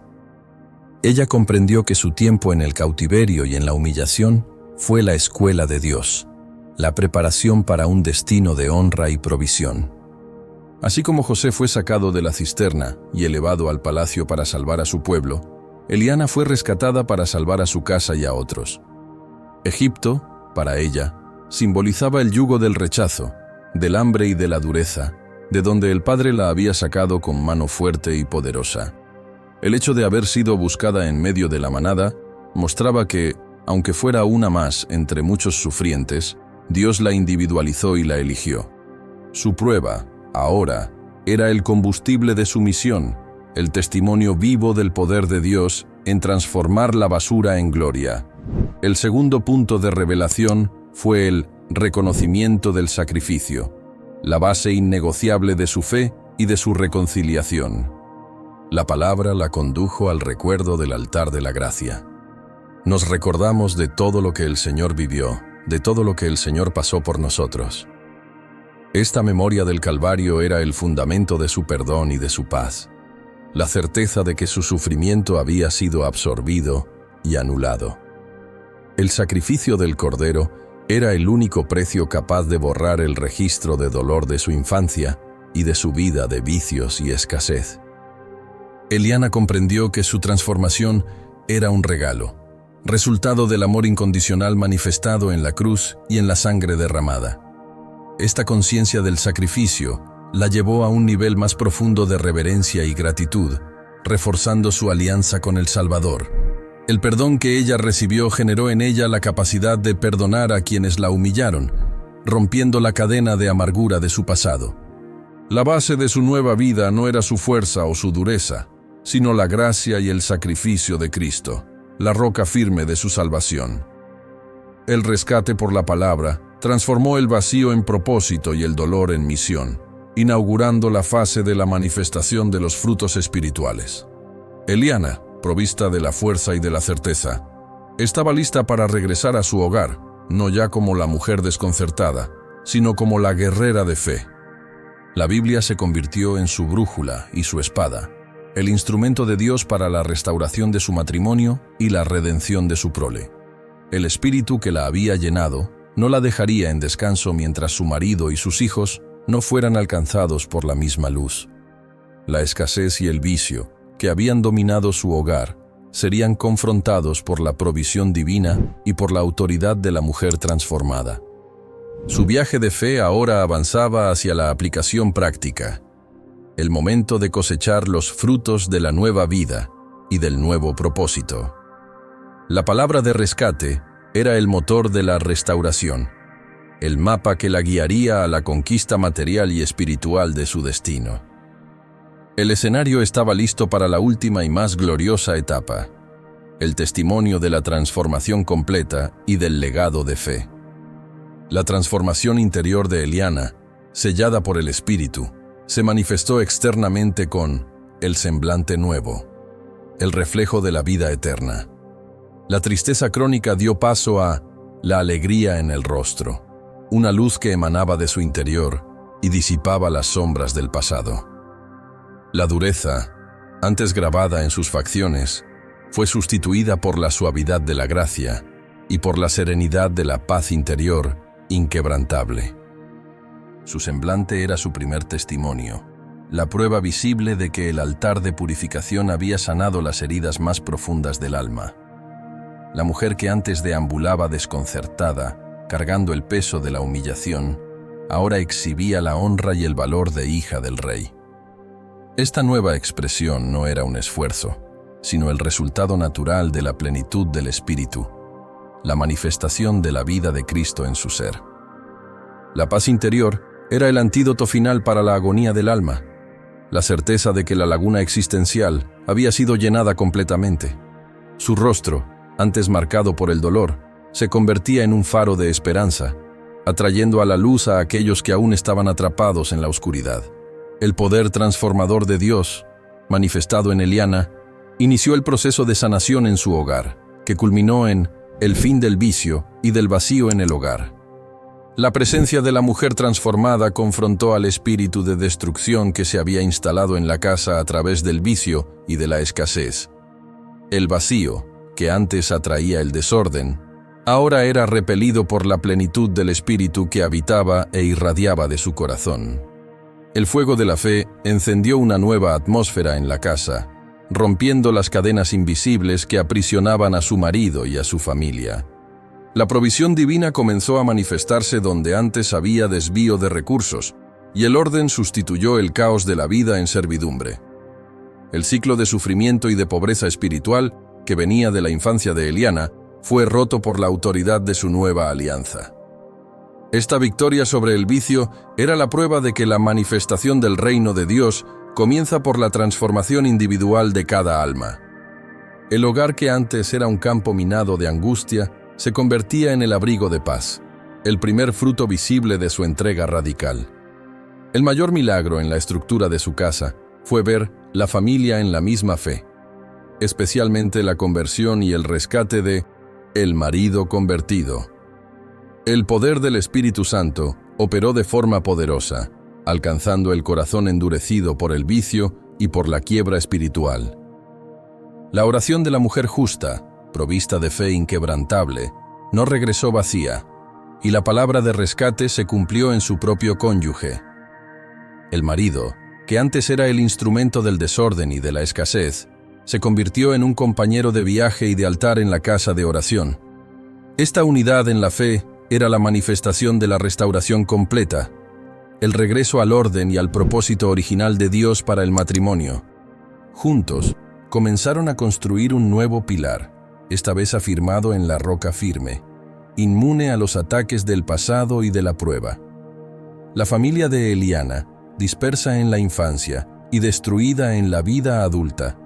Ella comprendió que su tiempo en el cautiverio y en la humillación fue la escuela de Dios, la preparación para un destino de honra y provisión. Así como José fue sacado de la cisterna y elevado al palacio para salvar a su pueblo, Eliana fue rescatada para salvar a su casa y a otros. Egipto, para ella, simbolizaba el yugo del rechazo, del hambre y de la dureza, de donde el Padre la había sacado con mano fuerte y poderosa. El hecho de haber sido buscada en medio de la manada mostraba que, aunque fuera una más entre muchos sufrientes, Dios la individualizó y la eligió. Su prueba, ahora, era el combustible de su misión, el testimonio vivo del poder de Dios en transformar la basura en gloria. El segundo punto de revelación fue el reconocimiento del sacrificio, la base innegociable de su fe y de su reconciliación. La palabra la condujo al recuerdo del altar de la gracia. Nos recordamos de todo lo que el Señor vivió, de todo lo que el Señor pasó por nosotros. Esta memoria del Calvario era el fundamento de su perdón y de su paz, la certeza de que su sufrimiento había sido absorbido y anulado. El sacrificio del Cordero era el único precio capaz de borrar el registro de dolor de su infancia y de su vida de vicios y escasez. Eliana comprendió que su transformación era un regalo, resultado del amor incondicional manifestado en la cruz y en la sangre derramada. Esta conciencia del sacrificio la llevó a un nivel más profundo de reverencia y gratitud, reforzando su alianza con el Salvador. El perdón que ella recibió generó en ella la capacidad de perdonar a quienes la humillaron, rompiendo la cadena de amargura de su pasado. La base de su nueva vida no era su fuerza o su dureza, sino la gracia y el sacrificio de Cristo, la roca firme de su salvación. El rescate por la palabra transformó el vacío en propósito y el dolor en misión, inaugurando la fase de la manifestación de los frutos espirituales. Eliana, provista de la fuerza y de la certeza, estaba lista para regresar a su hogar, no ya como la mujer desconcertada, sino como la guerrera de fe. La Biblia se convirtió en su brújula y su espada, el instrumento de Dios para la restauración de su matrimonio y la redención de su prole. El espíritu que la había llenado no la dejaría en descanso mientras su marido y sus hijos no fueran alcanzados por la misma luz. La escasez y el vicio que habían dominado su hogar serían confrontados por la provisión divina y por la autoridad de la mujer transformada. Su viaje de fe ahora avanzaba hacia la aplicación práctica, el momento de cosechar los frutos de la nueva vida y del nuevo propósito. La palabra de rescate era el motor de la restauración, el mapa que la guiaría a la conquista material y espiritual de su destino. El escenario estaba listo para la última y más gloriosa etapa, el testimonio de la transformación completa y del legado de fe. La transformación interior de Eliana, sellada por el Espíritu, se manifestó externamente con el semblante nuevo, el reflejo de la vida eterna. La tristeza crónica dio paso a la alegría en el rostro, una luz que emanaba de su interior y disipaba las sombras del pasado. La dureza, antes grabada en sus facciones, fue sustituida por la suavidad de la gracia y por la serenidad de la paz interior inquebrantable. Su semblante era su primer testimonio, la prueba visible de que el altar de purificación había sanado las heridas más profundas del alma. La mujer que antes deambulaba desconcertada, cargando el peso de la humillación, ahora exhibía la honra y el valor de hija del rey. Esta nueva expresión no era un esfuerzo, sino el resultado natural de la plenitud del Espíritu, la manifestación de la vida de Cristo en su ser. La paz interior era el antídoto final para la agonía del alma, la certeza de que la laguna existencial había sido llenada completamente. Su rostro, antes marcado por el dolor, se convertía en un faro de esperanza, atrayendo a la luz a aquellos que aún estaban atrapados en la oscuridad. El poder transformador de Dios, manifestado en Eliana, inició el proceso de sanación en su hogar, que culminó en el fin del vicio y del vacío en el hogar. La presencia de la mujer transformada confrontó al espíritu de destrucción que se había instalado en la casa a través del vicio y de la escasez. El vacío, que antes atraía el desorden, ahora era repelido por la plenitud del espíritu que habitaba e irradiaba de su corazón. El fuego de la fe encendió una nueva atmósfera en la casa, rompiendo las cadenas invisibles que aprisionaban a su marido y a su familia. La provisión divina comenzó a manifestarse donde antes había desvío de recursos, y el orden sustituyó el caos de la vida en servidumbre. El ciclo de sufrimiento y de pobreza espiritual, que venía de la infancia de Eliana, fue roto por la autoridad de su nueva alianza. Esta victoria sobre el vicio era la prueba de que la manifestación del reino de Dios comienza por la transformación individual de cada alma. El hogar que antes era un campo minado de angustia se convertía en el abrigo de paz, el primer fruto visible de su entrega radical. El mayor milagro en la estructura de su casa fue ver la familia en la misma fe, especialmente la conversión y el rescate de el marido convertido. El poder del Espíritu Santo operó de forma poderosa, alcanzando el corazón endurecido por el vicio y por la quiebra espiritual. La oración de la mujer justa, provista de fe inquebrantable, no regresó vacía, y la palabra de rescate se cumplió en su propio cónyuge. El marido, que antes era el instrumento del desorden y de la escasez, se convirtió en un compañero de viaje y de altar en la casa de oración. Esta unidad en la fe era la manifestación de la restauración completa, el regreso al orden y al propósito original de Dios para el matrimonio. Juntos, comenzaron a construir un nuevo pilar, esta vez afirmado en la roca firme, inmune a los ataques del pasado y de la prueba. La familia de Eliana, dispersa en la infancia y destruida en la vida adulta,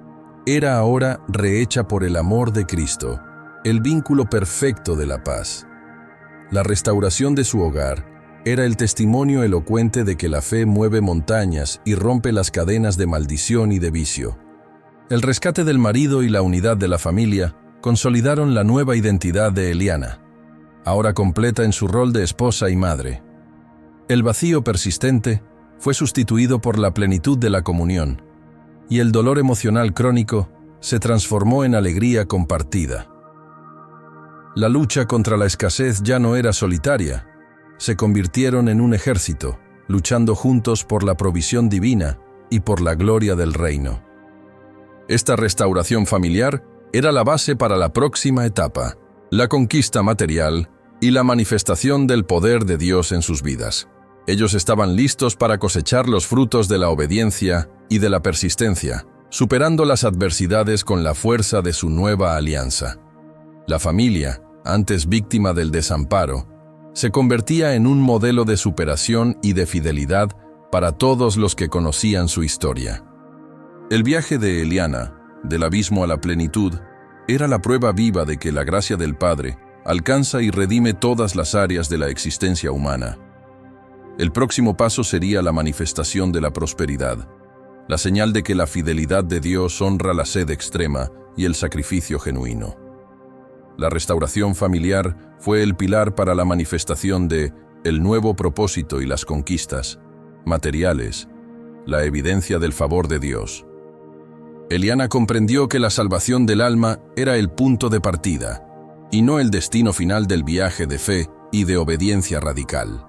era ahora rehecha por el amor de Cristo, el vínculo perfecto de la paz. La restauración de su hogar era el testimonio elocuente de que la fe mueve montañas y rompe las cadenas de maldición y de vicio. El rescate del marido y la unidad de la familia consolidaron la nueva identidad de Eliana, ahora completa en su rol de esposa y madre. El vacío persistente fue sustituido por la plenitud de la comunión, y el dolor emocional crónico se transformó en alegría compartida. La lucha contra la escasez ya no era solitaria, se convirtieron en un ejército, luchando juntos por la provisión divina y por la gloria del reino. Esta restauración familiar era la base para la próxima etapa, la conquista material y la manifestación del poder de Dios en sus vidas. Ellos estaban listos para cosechar los frutos de la obediencia y de la persistencia, superando las adversidades con la fuerza de su nueva alianza. La familia, antes víctima del desamparo, se convertía en un modelo de superación y de fidelidad para todos los que conocían su historia. El viaje de Eliana, del abismo a la plenitud, era la prueba viva de que la gracia del Padre alcanza y redime todas las áreas de la existencia humana. El próximo paso sería la manifestación de la prosperidad, la señal de que la fidelidad de Dios honra la sed extrema y el sacrificio genuino. La restauración familiar fue el pilar para la manifestación de el nuevo propósito y las conquistas materiales, la evidencia del favor de Dios. Eliana comprendió que la salvación del alma era el punto de partida, y no el destino final del viaje de fe y de obediencia radical.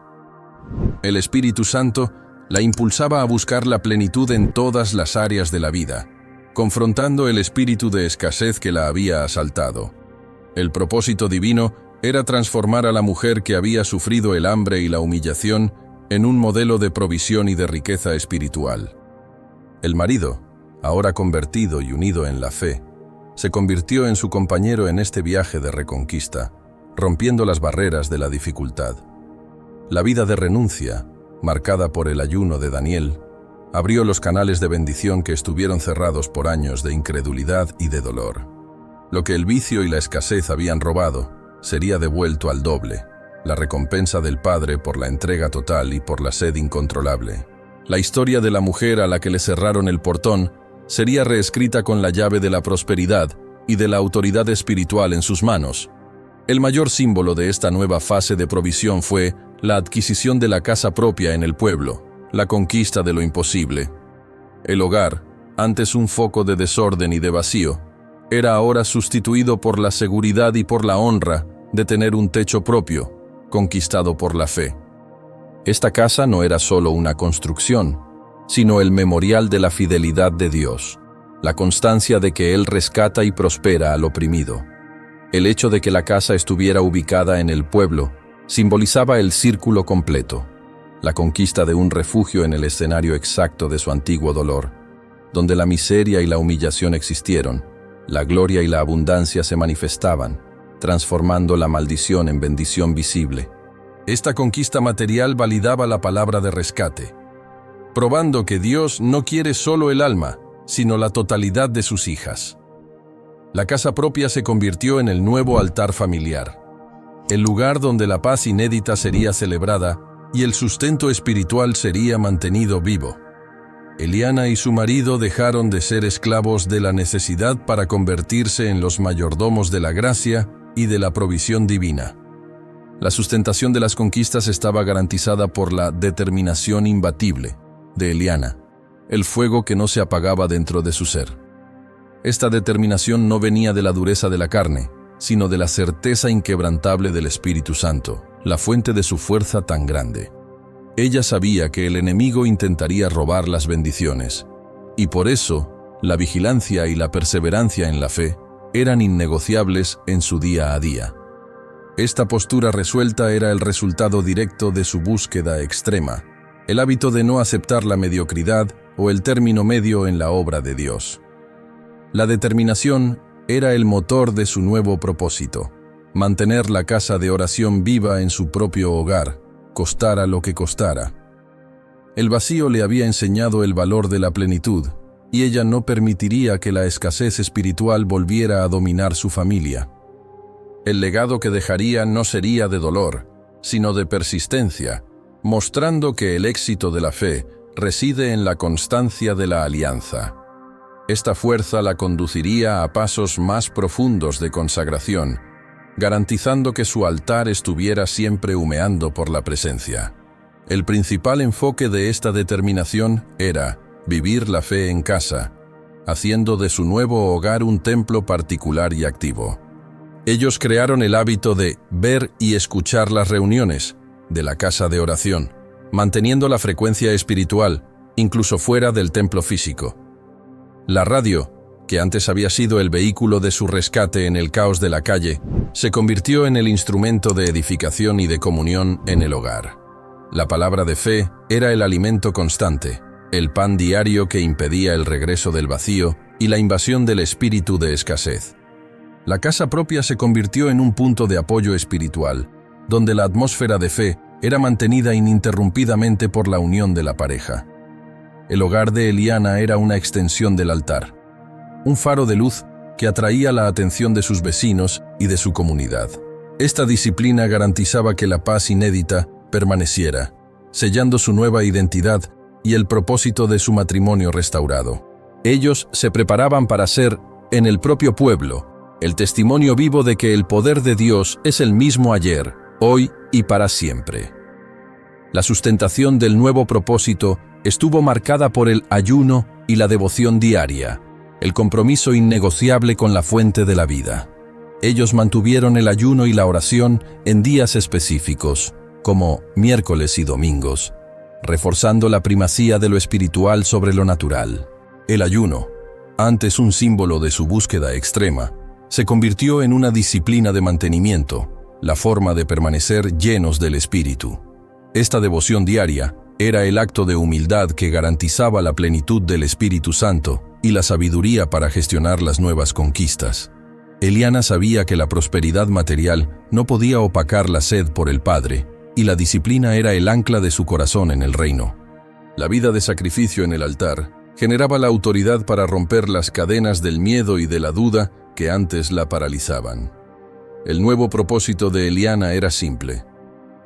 El Espíritu Santo la impulsaba a buscar la plenitud en todas las áreas de la vida, confrontando el espíritu de escasez que la había asaltado. El propósito divino era transformar a la mujer que había sufrido el hambre y la humillación en un modelo de provisión y de riqueza espiritual. El marido, ahora convertido y unido en la fe, se convirtió en su compañero en este viaje de reconquista, rompiendo las barreras de la dificultad. La vida de renuncia, marcada por el ayuno de Daniel, abrió los canales de bendición que estuvieron cerrados por años de incredulidad y de dolor. Lo que el vicio y la escasez habían robado sería devuelto al doble, la recompensa del Padre por la entrega total y por la sed incontrolable. La historia de la mujer a la que le cerraron el portón sería reescrita con la llave de la prosperidad y de la autoridad espiritual en sus manos. El mayor símbolo de esta nueva fase de provisión fue la adquisición de la casa propia en el pueblo, la conquista de lo imposible. El hogar, antes un foco de desorden y de vacío, era ahora sustituido por la seguridad y por la honra de tener un techo propio, conquistado por la fe. Esta casa no era solo una construcción, sino el memorial de la fidelidad de Dios, la constancia de que Él rescata y prospera al oprimido. El hecho de que la casa estuviera ubicada en el pueblo simbolizaba el círculo completo, la conquista de un refugio en el escenario exacto de su antiguo dolor, donde la miseria y la humillación existieron, la gloria y la abundancia se manifestaban, transformando la maldición en bendición visible. Esta conquista material validaba la palabra de rescate, probando que Dios no quiere solo el alma, sino la totalidad de sus hijas. La casa propia se convirtió en el nuevo altar familiar, el lugar donde la paz inédita sería celebrada y el sustento espiritual sería mantenido vivo. Eliana y su marido dejaron de ser esclavos de la necesidad para convertirse en los mayordomos de la gracia y de la provisión divina. La sustentación de las conquistas estaba garantizada por la determinación imbatible de Eliana, el fuego que no se apagaba dentro de su ser. Esta determinación no venía de la dureza de la carne, sino de la certeza inquebrantable del Espíritu Santo, la fuente de su fuerza tan grande. Ella sabía que el enemigo intentaría robar las bendiciones, y por eso la vigilancia y la perseverancia en la fe eran innegociables en su día a día. Esta postura resuelta era el resultado directo de su búsqueda extrema, el hábito de no aceptar la mediocridad o el término medio en la obra de Dios. La determinación era el motor de su nuevo propósito, mantener la casa de oración viva en su propio hogar, costara lo que costara. El vacío le había enseñado el valor de la plenitud, y ella no permitiría que la escasez espiritual volviera a dominar su familia. El legado que dejaría no sería de dolor, sino de persistencia, mostrando que el éxito de la fe reside en la constancia de la alianza. Esta fuerza la conduciría a pasos más profundos de consagración, garantizando que su altar estuviera siempre humeando por la presencia. El principal enfoque de esta determinación era vivir la fe en casa, haciendo de su nuevo hogar un templo particular y activo. Ellos crearon el hábito de ver y escuchar las reuniones de la casa de oración, manteniendo la frecuencia espiritual, incluso fuera del templo físico. La radio, que antes había sido el vehículo de su rescate en el caos de la calle, se convirtió en el instrumento de edificación y de comunión en el hogar. La palabra de fe era el alimento constante, el pan diario que impedía el regreso del vacío y la invasión del espíritu de escasez. La casa propia se convirtió en un punto de apoyo espiritual, donde la atmósfera de fe era mantenida ininterrumpidamente por la unión de la pareja. El hogar de Eliana era una extensión del altar, un faro de luz que atraía la atención de sus vecinos y de su comunidad. Esta disciplina garantizaba que la paz inédita permaneciera, sellando su nueva identidad y el propósito de su matrimonio restaurado. Ellos se preparaban para ser, en el propio pueblo, el testimonio vivo de que el poder de Dios es el mismo ayer, hoy y para siempre. La sustentación del nuevo propósito estuvo marcada por el ayuno y la devoción diaria, el compromiso innegociable con la fuente de la vida. Ellos mantuvieron el ayuno y la oración en días específicos, como miércoles y domingos, reforzando la primacía de lo espiritual sobre lo natural. El ayuno, antes un símbolo de su búsqueda extrema, se convirtió en una disciplina de mantenimiento, la forma de permanecer llenos del Espíritu. Esta devoción diaria era el acto de humildad que garantizaba la plenitud del Espíritu Santo y la sabiduría para gestionar las nuevas conquistas. Eliana sabía que la prosperidad material no podía opacar la sed por el Padre, y la disciplina era el ancla de su corazón en el reino. La vida de sacrificio en el altar generaba la autoridad para romper las cadenas del miedo y de la duda que antes la paralizaban. El nuevo propósito de Eliana era simple: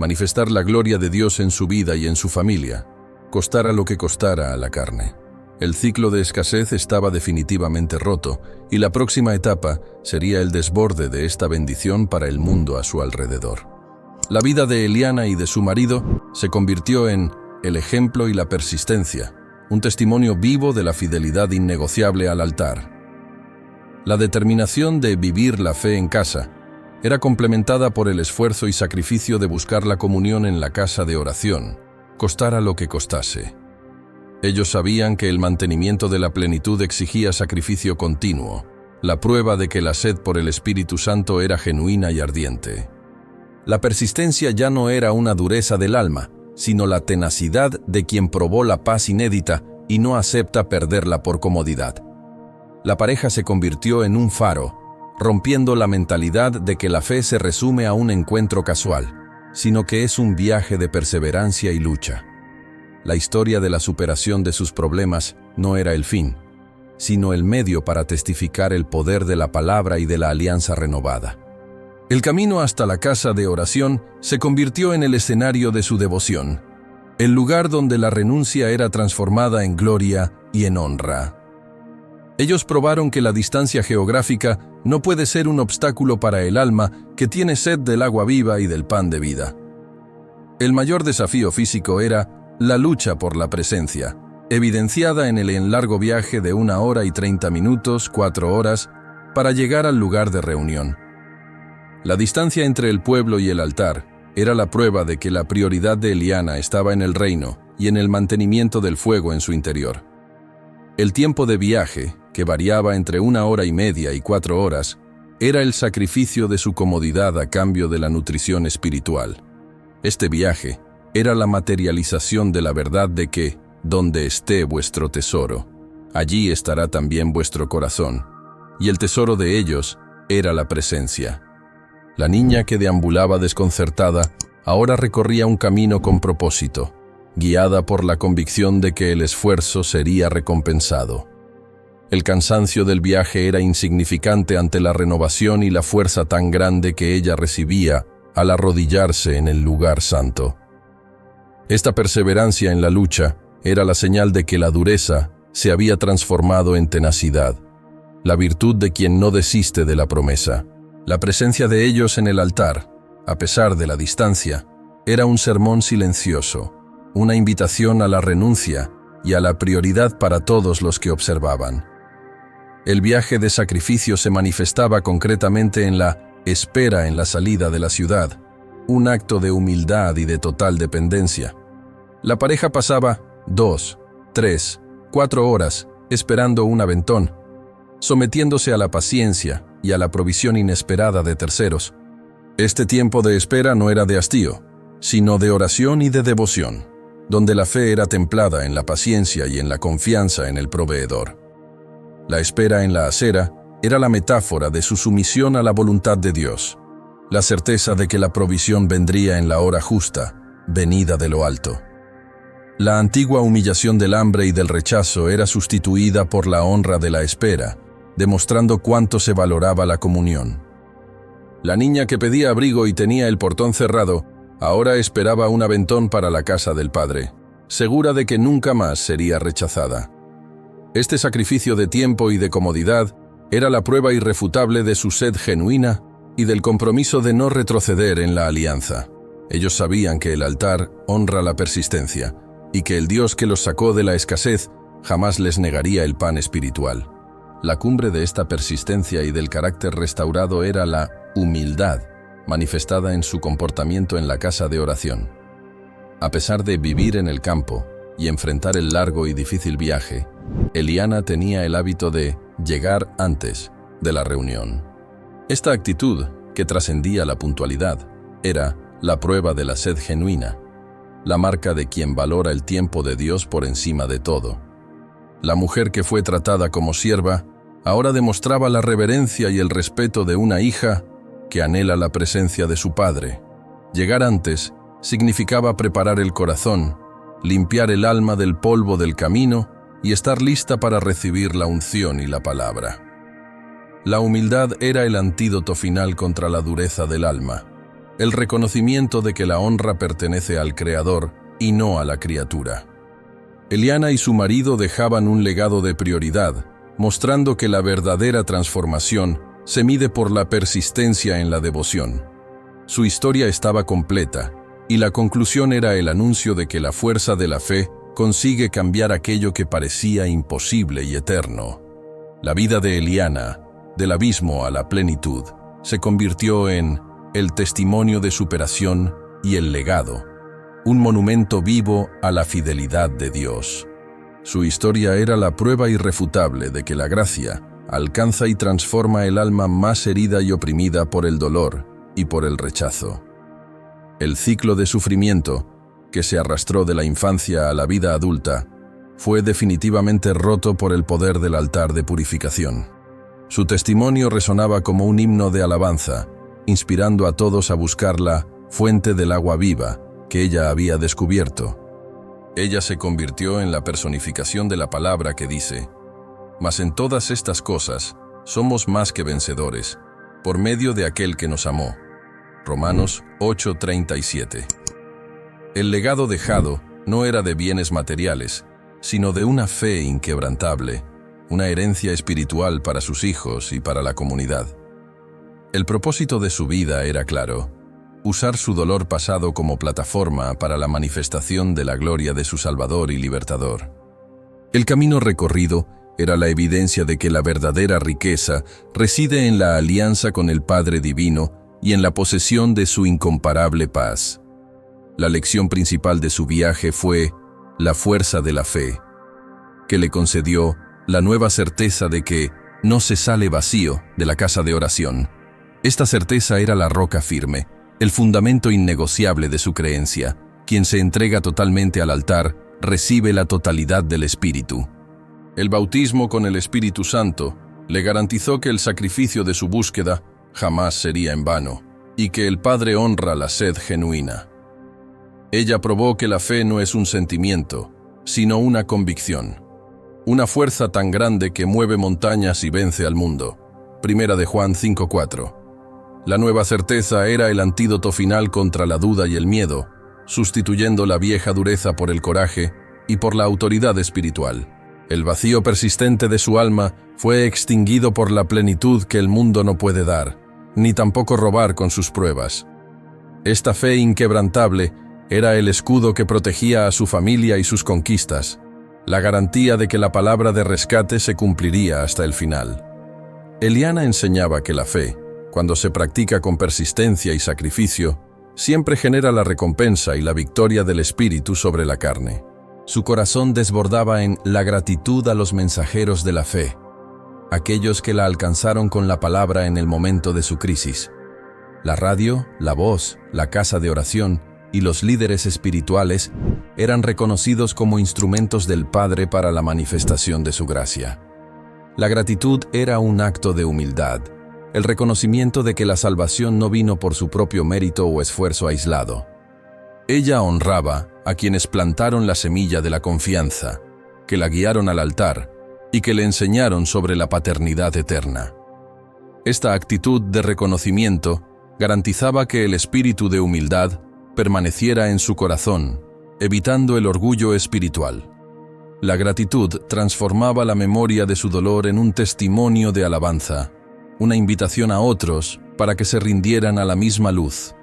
manifestar la gloria de Dios en su vida y en su familia, costara lo que costara a la carne. El ciclo de escasez estaba definitivamente roto, y la próxima etapa sería el desborde de esta bendición para el mundo a su alrededor. La vida de Eliana y de su marido se convirtió en el ejemplo y la persistencia, un testimonio vivo de la fidelidad innegociable al altar. La determinación de vivir la fe en casa era complementada por el esfuerzo y sacrificio de buscar la comunión en la casa de oración, costara lo que costase. Ellos sabían que el mantenimiento de la plenitud exigía sacrificio continuo, la prueba de que la sed por el Espíritu Santo era genuina y ardiente. La persistencia ya no era una dureza del alma, sino la tenacidad de quien probó la paz inédita y no acepta perderla por comodidad. La pareja se convirtió en un faro, rompiendo la mentalidad de que la fe se resume a un encuentro casual, sino que es un viaje de perseverancia y lucha. La historia de la superación de sus problemas no era el fin, sino el medio para testificar el poder de la palabra y de la alianza renovada. El camino hasta la casa de oración se convirtió en el escenario de su devoción, el lugar donde la renuncia era transformada en gloria y en honra. Ellos probaron que la distancia geográfica no puede ser un obstáculo para el alma que tiene sed del agua viva y del pan de vida. El mayor desafío físico era la lucha por la presencia, evidenciada en el largo viaje de 1 hora y 30 minutos, 4 horas, para llegar al lugar de reunión. La distancia entre el pueblo y el altar era la prueba de que la prioridad de Eliana estaba en el reino y en el mantenimiento del fuego en su interior. El tiempo de viaje, que variaba entre 1 hora y media y 4 horas, era el sacrificio de su comodidad a cambio de la nutrición espiritual. Este viaje era la materialización de la verdad de que, donde esté vuestro tesoro, allí estará también vuestro corazón, y el tesoro de ellos era la presencia. La niña que deambulaba desconcertada ahora recorría un camino con propósito, guiada por la convicción de que el esfuerzo sería recompensado. El cansancio del viaje era insignificante ante la renovación y la fuerza tan grande que ella recibía al arrodillarse en el lugar santo. Esta perseverancia en la lucha era la señal de que la dureza se había transformado en tenacidad, la virtud de quien no desiste de la promesa. La presencia de ellos en el altar, a pesar de la distancia, era un sermón silencioso, una invitación a la renuncia y a la prioridad para todos los que observaban. El viaje de sacrificio se manifestaba concretamente en la espera en la salida de la ciudad, un acto de humildad y de total dependencia. La pareja pasaba 2, 3, 4 horas esperando un aventón, sometiéndose a la paciencia y a la provisión inesperada de terceros. Este tiempo de espera no era de hastío, sino de oración y de devoción, donde la fe era templada en la paciencia y en la confianza en el proveedor. La espera en la acera era la metáfora de su sumisión a la voluntad de Dios, la certeza de que la provisión vendría en la hora justa, venida de lo alto. La antigua humillación del hambre y del rechazo era sustituida por la honra de la espera, demostrando cuánto se valoraba la comunión. La niña que pedía abrigo y tenía el portón cerrado, ahora esperaba un aventón para la casa del padre, segura de que nunca más sería rechazada. Este sacrificio de tiempo y de comodidad era la prueba irrefutable de su sed genuina y del compromiso de no retroceder en la alianza. Ellos sabían que el altar honra la persistencia y que el Dios que los sacó de la escasez jamás les negaría el pan espiritual. La cumbre de esta persistencia y del carácter restaurado era la humildad, manifestada en su comportamiento en la casa de oración. A pesar de vivir en el campo y enfrentar el largo y difícil viaje, Eliana tenía el hábito de llegar antes de la reunión. Esta actitud, que trascendía la puntualidad, era la prueba de la sed genuina, la marca de quien valora el tiempo de Dios por encima de todo. La mujer que fue tratada como sierva, ahora demostraba la reverencia y el respeto de una hija que anhela la presencia de su padre. Llegar antes significaba preparar el corazón, limpiar el alma del polvo del camino y estar lista para recibir la unción y la palabra. La humildad era el antídoto final contra la dureza del alma, el reconocimiento de que la honra pertenece al Creador y no a la criatura. Eliana y su marido dejaban un legado de prioridad, mostrando que la verdadera transformación se mide por la persistencia en la devoción. Su historia estaba completa, y la conclusión era el anuncio de que la fuerza de la fe consigue cambiar aquello que parecía imposible y eterno. La vida de Eliana, del abismo a la plenitud, se convirtió en el testimonio de superación y el legado, un monumento vivo a la fidelidad de Dios. Su historia era la prueba irrefutable de que la gracia alcanza y transforma el alma más herida y oprimida por el dolor y por el rechazo. El ciclo de sufrimiento, que se arrastró de la infancia a la vida adulta, fue definitivamente roto por el poder del altar de purificación. Su testimonio resonaba como un himno de alabanza, inspirando a todos a buscar la fuente del agua viva que ella había descubierto. Ella se convirtió en la personificación de la palabra que dice: «Mas en todas estas cosas somos más que vencedores, por medio de aquel que nos amó». Romanos 8:37. El legado dejado no era de bienes materiales, sino de una fe inquebrantable, una herencia espiritual para sus hijos y para la comunidad. El propósito de su vida era claro: usar su dolor pasado como plataforma para la manifestación de la gloria de su Salvador y Libertador. El camino recorrido era la evidencia de que la verdadera riqueza reside en la alianza con el Padre Divino y en la posesión de su incomparable paz. La lección principal de su viaje fue la fuerza de la fe, que le concedió la nueva certeza de que no se sale vacío de la casa de oración. Esta certeza era la roca firme, el fundamento innegociable de su creencia. Quien se entrega totalmente al altar recibe la totalidad del Espíritu. El bautismo con el Espíritu Santo le garantizó que el sacrificio de su búsqueda jamás sería en vano, y que el Padre honra la sed genuina. Ella probó que la fe no es un sentimiento, sino una convicción, una fuerza tan grande que mueve montañas y vence al mundo. Primera de Juan 5:4. La nueva certeza era el antídoto final contra la duda y el miedo, sustituyendo la vieja dureza por el coraje y por la autoridad espiritual. El vacío persistente de su alma fue extinguido por la plenitud que el mundo no puede dar, ni tampoco robar con sus pruebas. Esta fe inquebrantable era el escudo que protegía a su familia y sus conquistas, la garantía de que la palabra de rescate se cumpliría hasta el final. Eliana enseñaba que la fe, cuando se practica con persistencia y sacrificio, siempre genera la recompensa y la victoria del espíritu sobre la carne. Su corazón desbordaba en la gratitud a los mensajeros de la fe, aquellos que la alcanzaron con la palabra en el momento de su crisis. La radio, la voz, la casa de oración y los líderes espirituales eran reconocidos como instrumentos del Padre para la manifestación de su gracia. La gratitud era un acto de humildad, el reconocimiento de que la salvación no vino por su propio mérito o esfuerzo aislado. Ella honraba a quienes plantaron la semilla de la confianza, que la guiaron al altar y que le enseñaron sobre la paternidad eterna. Esta actitud de reconocimiento garantizaba que el espíritu de humildad permaneciera en su corazón, evitando el orgullo espiritual. La gratitud transformaba la memoria de su dolor en un testimonio de alabanza, una invitación a otros para que se rindieran a la misma luz.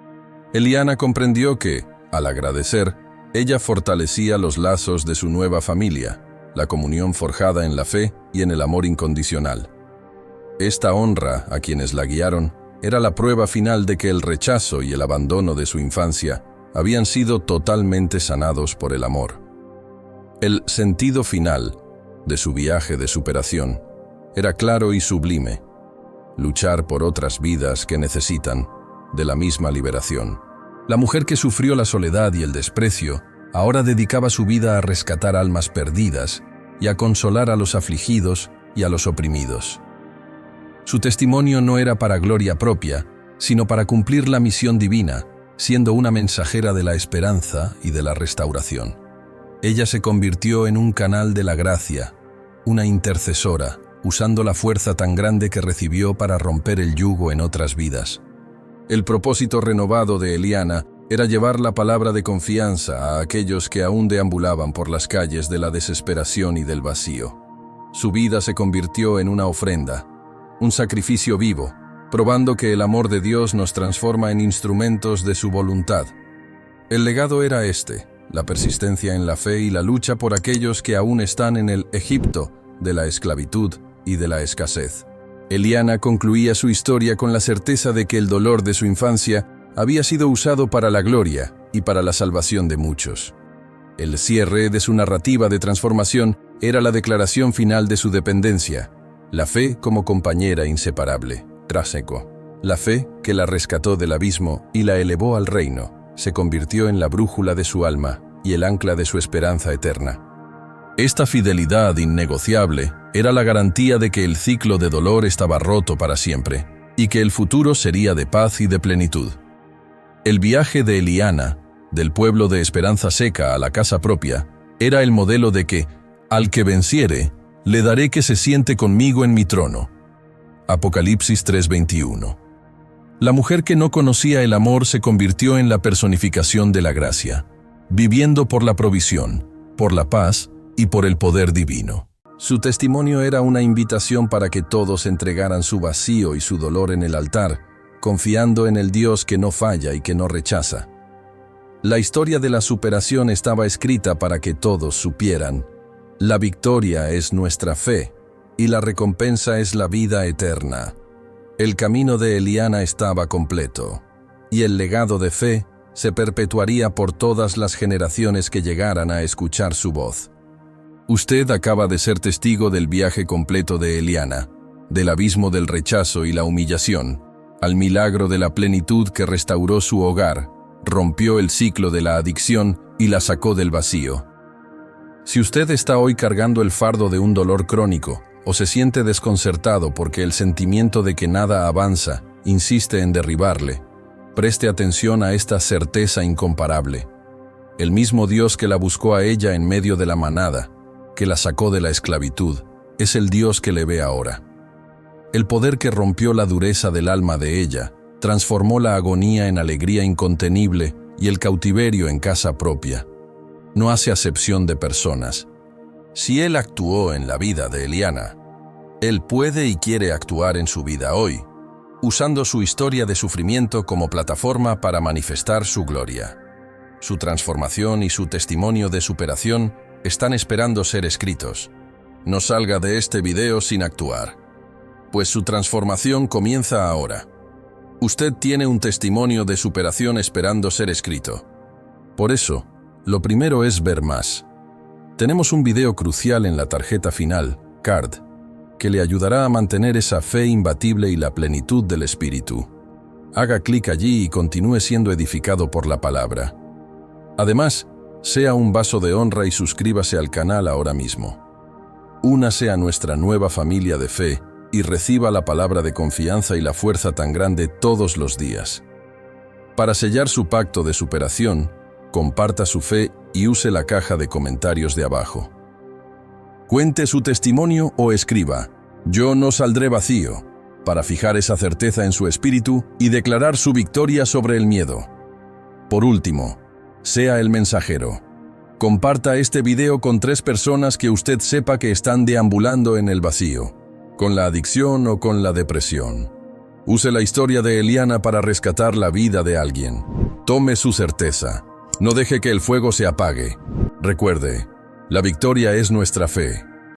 Eliana comprendió que, al agradecer, ella fortalecía los lazos de su nueva familia, la comunión forjada en la fe y en el amor incondicional. Esta honra a quienes la guiaron era la prueba final de que el rechazo y el abandono de su infancia habían sido totalmente sanados por el amor. El sentido final de su viaje de superación era claro y sublime: luchar por otras vidas que necesitan de la misma liberación. La mujer que sufrió la soledad y el desprecio ahora dedicaba su vida a rescatar almas perdidas y a consolar a los afligidos y a los oprimidos. Su testimonio no era para gloria propia, sino para cumplir la misión divina, siendo una mensajera de la esperanza y de la restauración. Ella se convirtió en un canal de la gracia, una intercesora, usando la fuerza tan grande que recibió para romper el yugo en otras vidas. El propósito renovado de Eliana era llevar la palabra de confianza a aquellos que aún deambulaban por las calles de la desesperación y del vacío. Su vida se convirtió en una ofrenda, un sacrificio vivo, probando que el amor de Dios nos transforma en instrumentos de su voluntad. El legado era la persistencia en la fe y la lucha por aquellos que aún están en el Egipto de la esclavitud y de la escasez. Eliana concluía su historia con la certeza de que el dolor de su infancia había sido usado para la gloria y para la salvación de muchos. El cierre de su narrativa de transformación era la declaración final de su dependencia, la fe como compañera inseparable, tráseco. La fe que la rescató del abismo y la elevó al reino, se convirtió en la brújula de su alma y el ancla de su esperanza eterna. Esta fidelidad innegociable era la garantía de que el ciclo de dolor estaba roto para siempre y que el futuro sería de paz y de plenitud. El viaje de Eliana, del pueblo de Esperanza Seca a la casa propia, era el modelo de que, al que venciere, le daré que se siente conmigo en mi trono. Apocalipsis 3:21. La mujer que no conocía el amor se convirtió en la personificación de la gracia, viviendo por la provisión, por la paz y por el poder divino. Su testimonio era una invitación para que todos entregaran su vacío y su dolor en el altar, confiando en el Dios que no falla y que no rechaza. La historia de la superación estaba escrita para que todos supieran: la victoria es nuestra fe y la recompensa es la vida eterna. El camino de Eliana estaba completo, y el legado de fe se perpetuaría por todas las generaciones que llegaran a escuchar su voz. Usted acaba de ser testigo del viaje completo de Eliana, del abismo del rechazo y la humillación, al milagro de la plenitud que restauró su hogar, rompió el ciclo de la adicción y la sacó del vacío. Si usted está hoy cargando el fardo de un dolor crónico, o se siente desconcertado porque el sentimiento de que nada avanza insiste en derribarle, preste atención a esta certeza incomparable. El mismo Dios que la buscó a ella en medio de la manada, que la sacó de la esclavitud, es el Dios que le ve ahora. El poder que rompió la dureza del alma de ella, transformó la agonía en alegría incontenible y el cautiverio en casa propia. No hace acepción de personas. Si Él actuó en la vida de Eliana, Él puede y quiere actuar en su vida hoy, usando su historia de sufrimiento como plataforma para manifestar su gloria. Su transformación y su testimonio de superación están esperando ser escritos. No salga de este video sin actuar, pues su transformación comienza ahora. Usted tiene un testimonio de superación esperando ser escrito. Por eso, lo primero es ver más. Tenemos un video crucial en la tarjeta final, Card, que le ayudará a mantener esa fe imbatible y la plenitud del Espíritu. Haga clic allí y continúe siendo edificado por la palabra. Además, sea un vaso de honra y suscríbase al canal ahora mismo. Únase a nuestra nueva familia de fe y reciba la palabra de confianza y la fuerza tan grande todos los días. Para sellar su pacto de superación, comparta su fe y use la caja de comentarios de abajo. Cuente su testimonio o escriba: "Yo no saldré vacío", para fijar esa certeza en su espíritu y declarar su victoria sobre el miedo. Por último, sea el mensajero. Comparta este video con 3 personas que usted sepa que están deambulando en el vacío, con la adicción o con la depresión. Use la historia de Eliana para rescatar la vida de alguien. Tome su certeza. No deje que el fuego se apague. Recuerde, la victoria es nuestra fe.